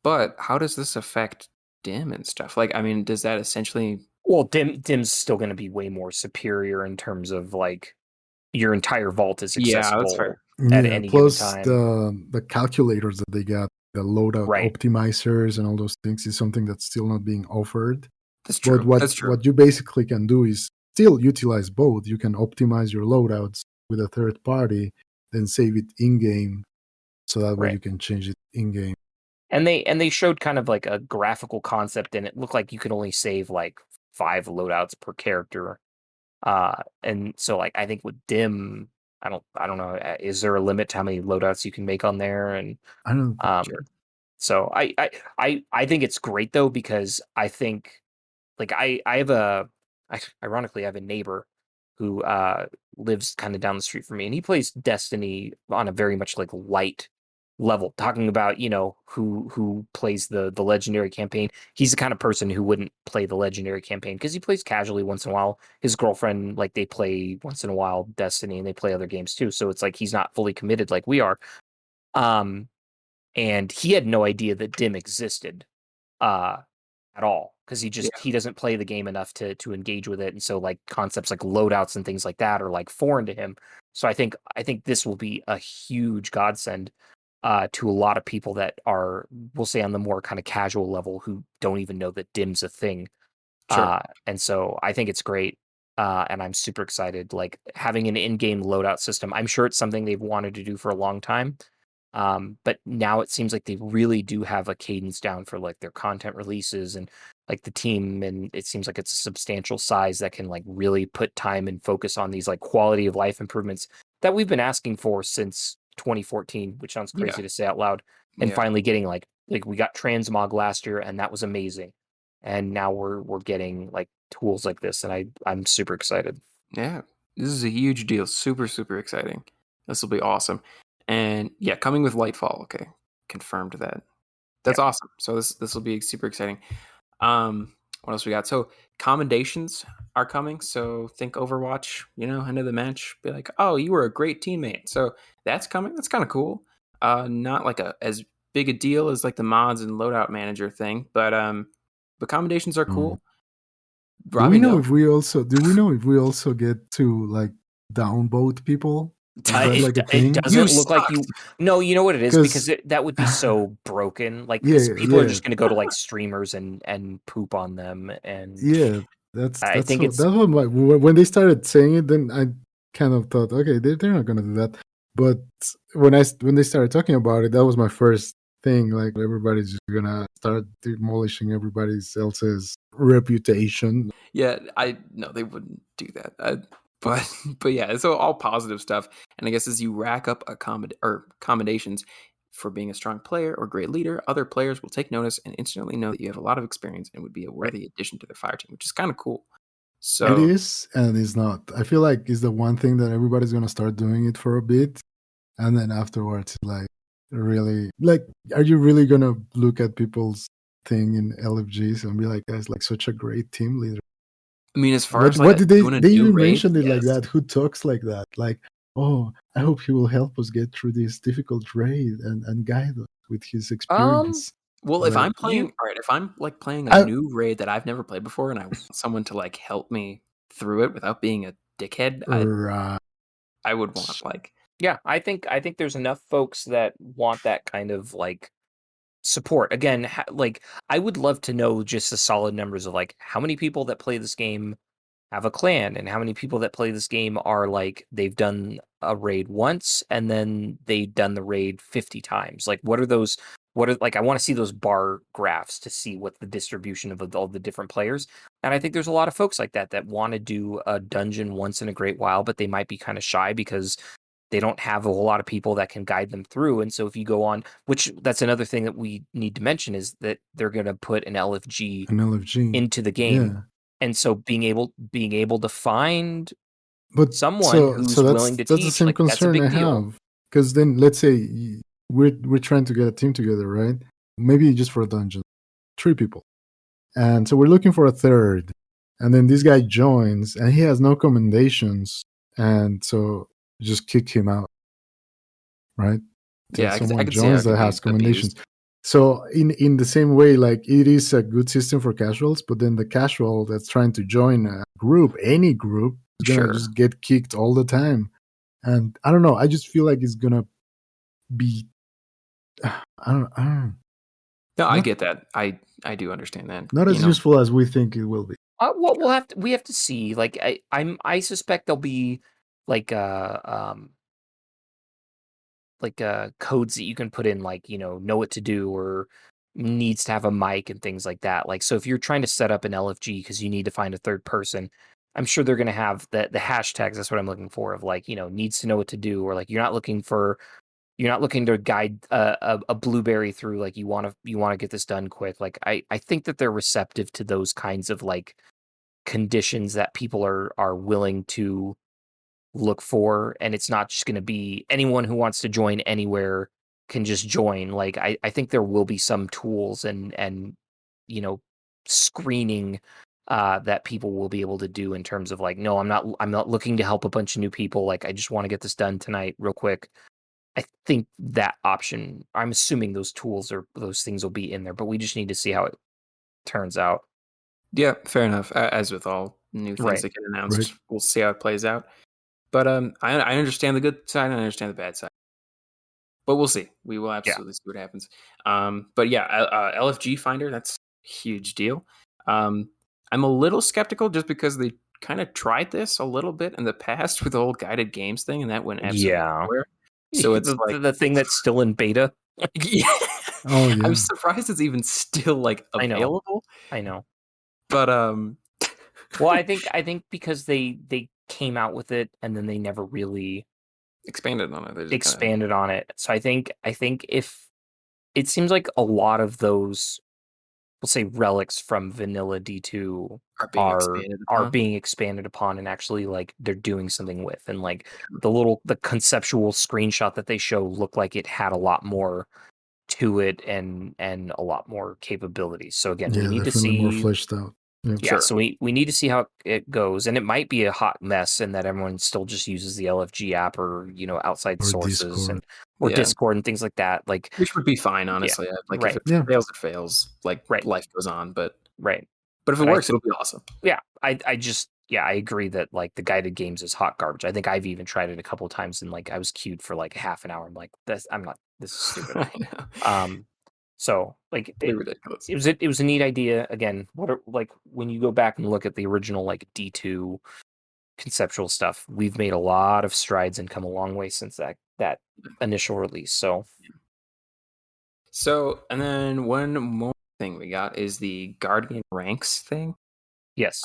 But how does this affect DIM and stuff? Like, I mean, does that essentially? Well, DIM's still going to be way more superior in terms of like your entire vault is accessible at any given time. Plus the calculators that they got, the loadout optimizers and all those things is something that's still not being offered. That's true. But what you basically can do is still utilize both. You can optimize your loadouts with a third party, then save it in game, so that way you can change it in game. And they showed kind of like a graphical concept, and it looked like you could only save like 5 loadouts per character. And so like I think with DIM, I don't know, is there a limit to how many loadouts you can make on there? And I don't know. So I think it's great though, because I think like ironically I have a neighbor who lives kind of down the street from me, and he plays Destiny on a very much like light level, talking about who plays the legendary campaign. He's the kind of person who wouldn't play the legendary campaign because he plays casually once in a while. His girlfriend, like, they play once in a while Destiny, and they play other games too, so it's like he's not fully committed like we are. And he had no idea that DIM existed at all, because he doesn't play the game enough to engage with it, and so like concepts like loadouts and things like that are like foreign to him. So I think this will be a huge godsend to a lot of people that are, we'll say, on the more kind of casual level, who don't even know that DIM's a thing. And so I think it's great, and I'm super excited. Like, having an in-game loadout system, I'm sure it's something they've wanted to do for a long time, but now it seems like they really do have a cadence down for like their content releases and like the team, and it seems like it's a substantial size that can like really put time and focus on these like quality of life improvements that we've been asking for since 2014, which sounds crazy to say out loud, and finally getting like like we got transmog last year, and that was amazing. And now we're getting like tools like this, and I'm super excited. Yeah, this is a huge deal. Super, super exciting. This will be awesome. And yeah, coming with Lightfall. Okay, confirmed that. That's awesome. So this will be super exciting. What else we got? So commendations are coming. So think Overwatch. End of the match, be like, oh, you were a great teammate. So that's coming. That's kind of cool. Not like as big a deal as like the mods and loadout manager thing, but commendations are cool. Do we know if we also get to like downvote people? Is that like a thing? It doesn't look like you. No, you know what it is, because that would be so broken. Like, people are just going to go to like streamers and poop on them. And that's what when they started saying it, then I kind of thought, okay, they're not going to do that. But when they started talking about it, that was my first thing. Like, everybody's just gonna start demolishing everybody else's reputation. Yeah, no, they wouldn't do that. But yeah, it's all positive stuff. And I guess as you rack up commendations for being a strong player or great leader, other players will take notice and instantly know that you have a lot of experience and would be a worthy addition to their fire team, which is kind of cool. So it is, and it's not. I feel like it's the one thing that everybody's gonna start doing it for a bit, and then afterwards, like, really, like, are you really gonna look at people's thing in LFGs and be like, guys, like, such a great team leader? I mean, as far as what did they even mention it yes. like that? Who talks like that? Like, oh, I hope he will help us get through this difficult raid and guide us with his experience. Well, if I'm playing, if I'm like playing a new raid that I've never played before, and I want someone to like help me through it without being a dickhead, I would want like. Yeah, I think there's enough folks that want that kind of like support. Again, like, I would love to know just the solid numbers of like how many people that play this game have a clan, and how many people that play this game are like they've done a raid once and then they've done the raid 50 times. Like, what are those? Like, I want to see those bar graphs to see what the distribution of all the different players. And I think there's a lot of folks like that want to do a dungeon once in a great while, but they might be kind of shy because they don't have a whole lot of people that can guide them through. And so if you go on, which that's another thing that we need to mention, is that they're going to put an LFG into the game. Yeah. And so being able to find someone who's willing to teach, that's the same concern I have. Because then, let's say we're trying to get a team together, right? Maybe just for a dungeon, 3 people, and so we're looking for a third. And then this guy joins, and he has no commendations, and so just kick him out, right? Yeah, someone joins that has commendations. So in the same way, like, it is a good system for casuals, but then the casual that's trying to join a group, any group, is gonna just get kicked all the time. And I don't know. I just feel like it's gonna be. I don't know. No, I get that. I do understand that. Not as useful as we think it will be. Well, we have to see. Like, I suspect there'll be like codes that you can put in, like, know what to do, or needs to have a mic and things like that. Like, so if you're trying to set up an LFG because you need to find a third person, I'm sure they're going to have the hashtags. That's what I'm looking for, of like, needs to know what to do, or like you're not looking to guide a blueberry through, like, you want to get this done quick. Like, I think that they're receptive to those kinds of like conditions that people are willing to look for, and it's not just going to be anyone who wants to join anywhere can just join. Like, I think there will be some tools and screening that people will be able to do in terms of like, no, I'm not looking to help a bunch of new people. Like, I just want to get this done tonight real quick. I think that option, I'm assuming those tools or those things will be in there, but we just need to see how it turns out. Yeah, fair enough. As with all new things that get announced, we'll see how it plays out. But I understand the good side and I understand the bad side. But we'll see. We will absolutely see what happens. But yeah, LFG Finder, that's a huge deal. I'm a little skeptical just because they kind of tried this a little bit in the past with the whole guided games thing, and that went absolutely nowhere. So it's like the thing that's still in beta. Yeah. Oh, yeah. I'm surprised it's even still like available. I know. But well, I think because they came out with it and then they never really expanded on it. On it. So I think if it seems like a lot of those, we'll say, relics from vanilla D2 are being expanded upon and actually like they're doing something with. And like the conceptual screenshot that they show looked like it had a lot more to it and a lot more capabilities. So again, we need to definitely more see. fleshed out. Yep. Yeah, so we need to see how it goes, and it might be a hot mess, and that everyone still just uses the LFG app or outside Or sources Discord. or Discord and things like that. Like, which would be fine, honestly. Like right. if it fails, it fails. Like Right. life goes on, but right. But if it works, it'll be awesome. Yeah, I agree that like the guided games is hot garbage. I think I've even tried it a couple of times, and like I was queued for like half an hour. I'm like, this is stupid. So like ridiculous. It was a neat idea. Again, like when you go back and look at the original like D2 conceptual stuff, we've made a lot of strides and come a long way since that initial release. So and then one more thing we got is the Guardian ranks thing. Yes.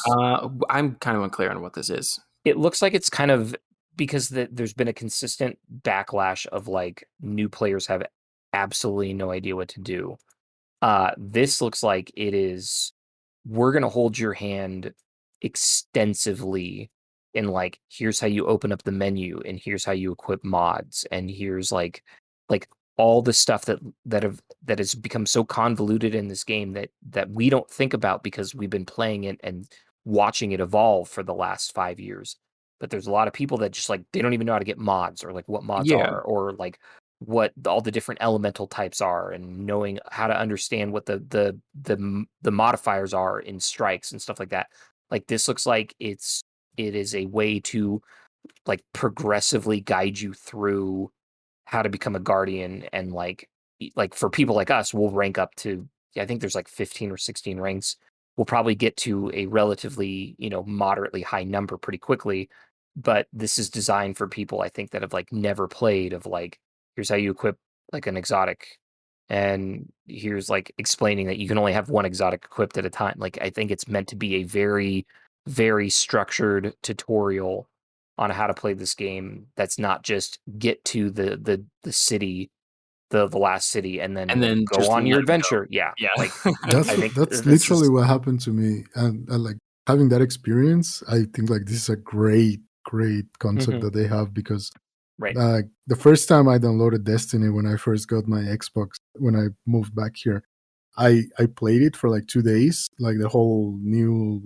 I'm kind of unclear on what this is. It looks like it's kind of because there's been a consistent backlash of like new players have absolutely no idea what to do. This looks like it is, we're going to hold your hand extensively in like, here's how you open up the menu and here's how you equip mods. And here's like all the stuff that has become so convoluted in this game that we don't think about because we've been playing it and watching it evolve for the last 5 years. But there's a lot of people that just like, they don't even know how to get mods or like what mods are or like what all the different elemental types are and knowing how to understand what the modifiers are in strikes and stuff like that. Like this looks like it is a way to like progressively guide you through how to become a guardian. And like for people like us, we'll rank up to, I think there's like 15 or 16 ranks. We'll probably get to a relatively, moderately high number pretty quickly. But this is designed for people, I think, that have like never played, of like, here's how you equip like an exotic. And here's like explaining that you can only have one exotic equipped at a time. Like, I think it's meant to be a very, very structured tutorial on how to play this game. That's not just get to the city, the last city, and then go on your adventure. Yeah. Like that's literally what happened to me. And like having that experience, I think like this is a great concept that they have, because the first time I downloaded Destiny when I first got my Xbox, when I moved back here, I played it for like 2 days, like the whole new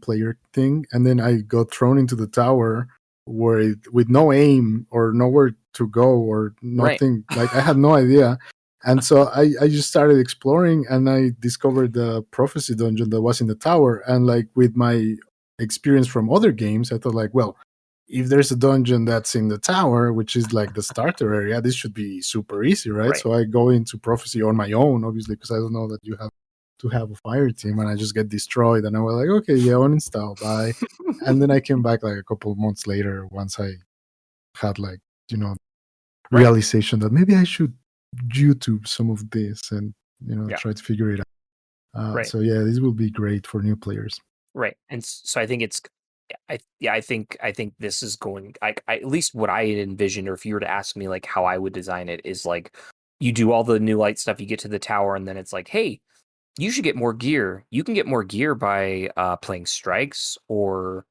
player thing, and then I got thrown into the tower with no aim or nowhere to go or nothing. Like I had no idea. And so I just started exploring, and I discovered the prophecy dungeon that was in the tower. And like with my experience from other games, I thought like, well, if there's a dungeon that's in the tower, which is like the starter area, this should be super easy, right? So I go into prophecy on my own, obviously, because I don't know that you have to have a fire team, and I just get destroyed. And I was like, okay, yeah, uninstall, bye. And then I came back like a couple of months later, once I had like, realization that maybe I should YouTube some of this and try to figure it out. So yeah, this will be great for new players. Right. And so I think it's I think this is going, I at least what I had envisioned, or if you were to ask me like how I would design it, is like you do all the new light stuff, you get to the tower, and then it's like, hey, you should get more gear. You can get more gear by playing strikes or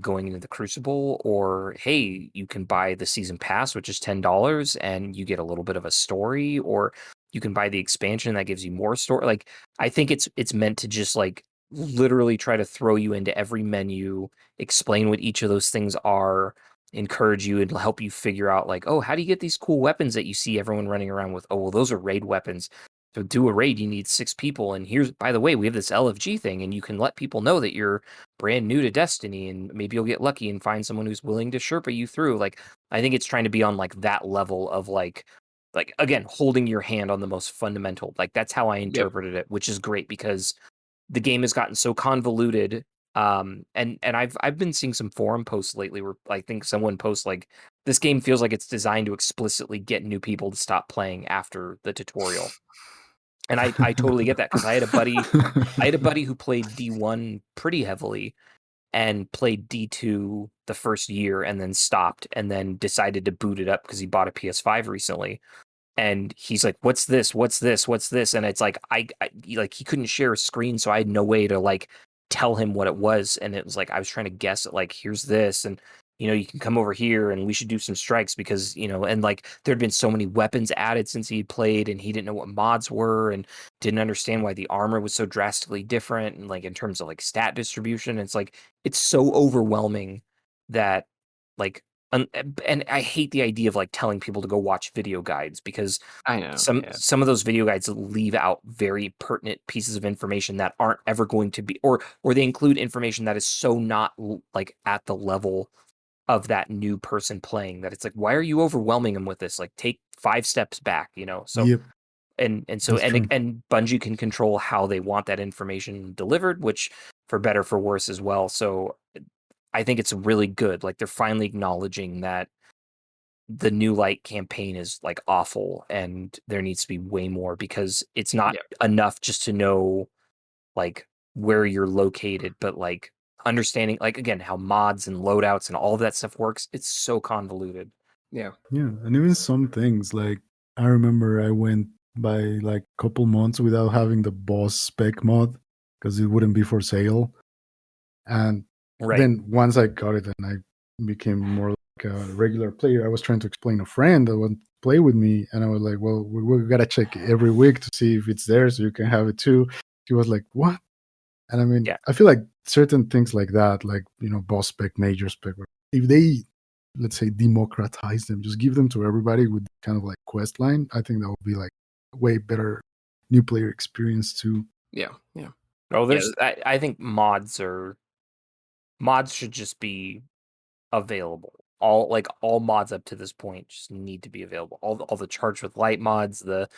going into the Crucible, or hey, you can buy the season pass, which is $10, and you get a little bit of a story, or you can buy the expansion that gives you more story. Like, I think it's meant to just like literally try to throw you into every menu, explain what each of those things are, encourage you, and help you figure out like, oh, how do you get these cool weapons that you see everyone running around with? Oh, well, those are raid weapons. To do a raid, you need 6 people. And here's, by the way, we have this LFG thing, and you can let people know that you're brand new to Destiny, and maybe you'll get lucky and find someone who's willing to Sherpa you through. Like, I think it's trying to be on like that level of like again, holding your hand on the most fundamental. Like, that's how I interpreted it, which is great because the game has gotten so convoluted. And I've been seeing some forum posts lately where I think someone posts like, this game feels like it's designed to explicitly get new people to stop playing after the tutorial. And I totally get that, because I had a buddy who played D1 pretty heavily and played D2 the first year and then stopped, and then decided to boot it up because he bought a PS5 recently. and he's like, "What's this? What's this? What's this?" And it's like I like he couldn't share a screen, so I had no way to like tell him what it was. And it was like I was trying to guess it, like, here's this, and you can come over here and we should do some strikes because and like there'd been so many weapons added since he played, and he didn't know what mods were and didn't understand why the armor was so drastically different, and like in terms of like stat distribution. It's like it's so overwhelming that like and I hate the idea of like telling people to go watch video guides, because I know. some of those video guides leave out very pertinent pieces of information that aren't ever going to be, or they include information that is so not like at the level of that new person playing, that it's like, why are you overwhelming them with this? Like, take 5 steps back, so Yep, and so that's true. and Bungie can control how they want that information delivered, which for better for worse as well. So I think it's really good. Like, they're finally acknowledging that the New Light campaign is like awful, and there needs to be way more, because it's not enough just to know like where you're located, but like understanding, like, again, how mods and loadouts and all of that stuff works. It's so convoluted. Yeah. Yeah, and even some things like I remember I went by like a couple months without having the boss spec mod because it wouldn't be for sale. And Right. then once I got it and I became more like a regular player, I was trying to explain to a friend that would play with me, and I was like, "Well, we gotta check every week to see if it's there, so you can have it too." He was like, "What?" And I mean, Yeah. I feel like certain things like that, like boss spec, major spec, if they, let's say, democratize them, just give them to everybody with kind of like quest line, I think that would be like way better new player experience too. Yeah. Yeah. Oh, there's I think mods should just be available. All mods up to this point just need to be available. All the Charged with Light mods, the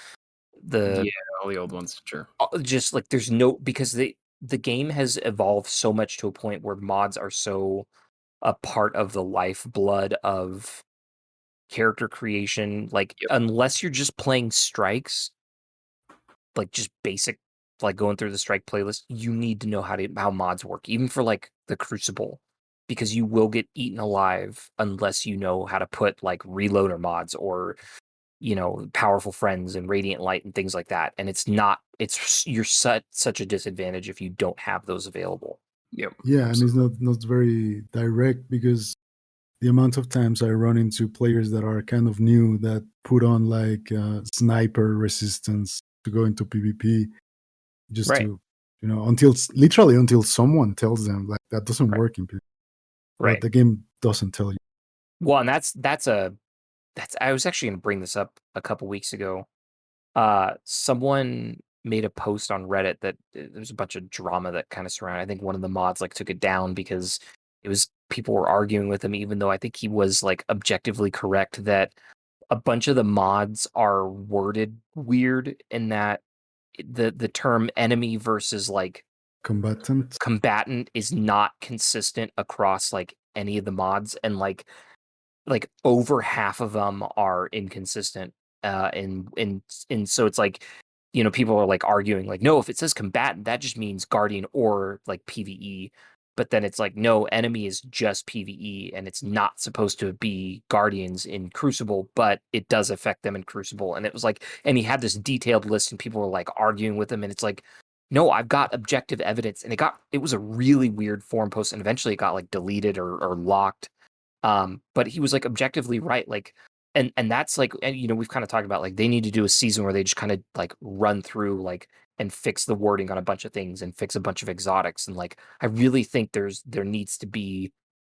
all the old ones, sure. just like there's no, because the game has evolved so much to a point where mods are so a part of the lifeblood of character creation. Like, unless you're just playing strikes, like just basic, like going through the strike playlist, you need to know how mods work, even for like the Crucible, because you will get eaten alive unless you know how to put like reloader mods or powerful friends and radiant light and things like that. And you're such a disadvantage if you don't have those available. Yep. Yeah, and it's not very direct, because the amount of times I run into players that are kind of new that put on like sniper resistance to go into PvP, just Right. to until someone tells them like that doesn't work in PvP. Right. But the game doesn't tell you. Well, and that's I was actually going to bring this up a couple weeks ago. Someone made a post on Reddit that there's a bunch of drama that kind of surrounded. I think one of the mods like took it down because people were arguing with him, even though I think he was like objectively correct that a bunch of the mods are worded weird, in that the term enemy versus like combatant is not consistent across like any of the mods, and like over half of them are inconsistent. And so it's like, people are like arguing like, no, if it says combatant, that just means guardian or like PvE. But then it's like, no, enemy is just PvE, and it's not supposed to be guardians in Crucible, but it does affect them in Crucible. And it was like, and he had this detailed list, and people were like arguing with him, and it's like, no, I've got objective evidence. And it was a really weird forum post, and eventually it got like deleted or locked. But he was like objectively right. Like, and that's like, and we've kind of talked about like they need to do a season where they just kind of like run through like and fix the wording on a bunch of things and fix a bunch of exotics. And like, I really think there needs to be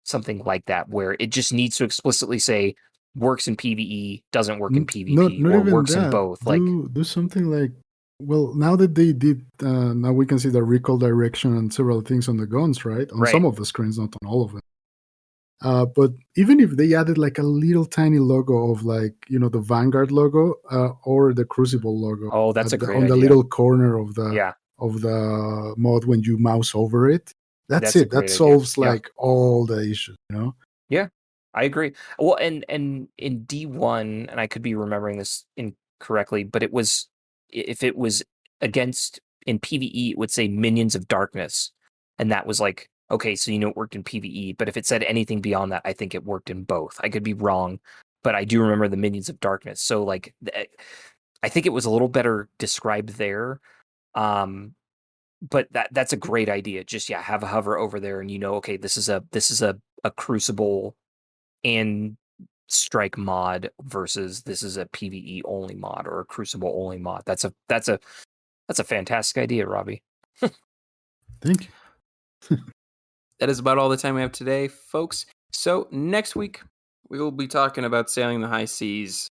something like that, where it just needs to explicitly say works in PvE, doesn't work in PvP, not or even works that. in both. Do something like, well, now that they did, now we can see the recoil direction and several things on the guns, right? On some of the screens, not on all of them. But even if they added like a little tiny logo of like, the Vanguard logo or the Crucible logo. Oh, that's a great on idea. the little corner of the mod when you mouse over it. That's it. That solves like all the issues, Yeah, I agree. Well, and in D1, and I could be remembering this incorrectly, but if it was against in PvE, it would say Minions of Darkness, and that was like, okay, so it worked in PvE. But if it said anything beyond that, I think it worked in both. I could be wrong, but I do remember the Minions of Darkness. So like, I think it was a little better described there. But that's a great idea. Just have a hover over there, and okay, this is a Crucible and Strike mod versus this is a PvE only mod or a Crucible only mod. That's a fantastic idea, Robbie. Thank you. That is about all the time we have today, folks. So next week we will be talking about sailing the high seas,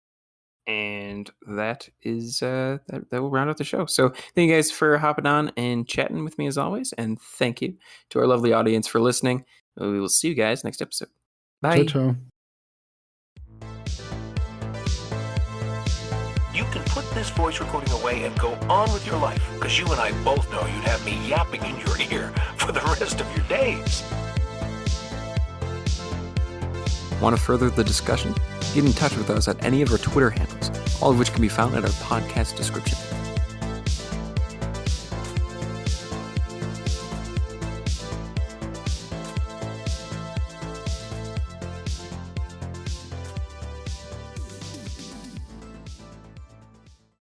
and that is that will round out the show. So thank you guys for hopping on and chatting with me as always, and thank you to our lovely audience for listening. We will see you guys next episode. Bye. Ciao, ciao. You can put this voice recording away and go on with your life, because you and I both know you'd have me yapping in your ear for the rest of your days. Want to further the discussion? Get in touch with us at any of our Twitter handles, all of which can be found at our podcast description.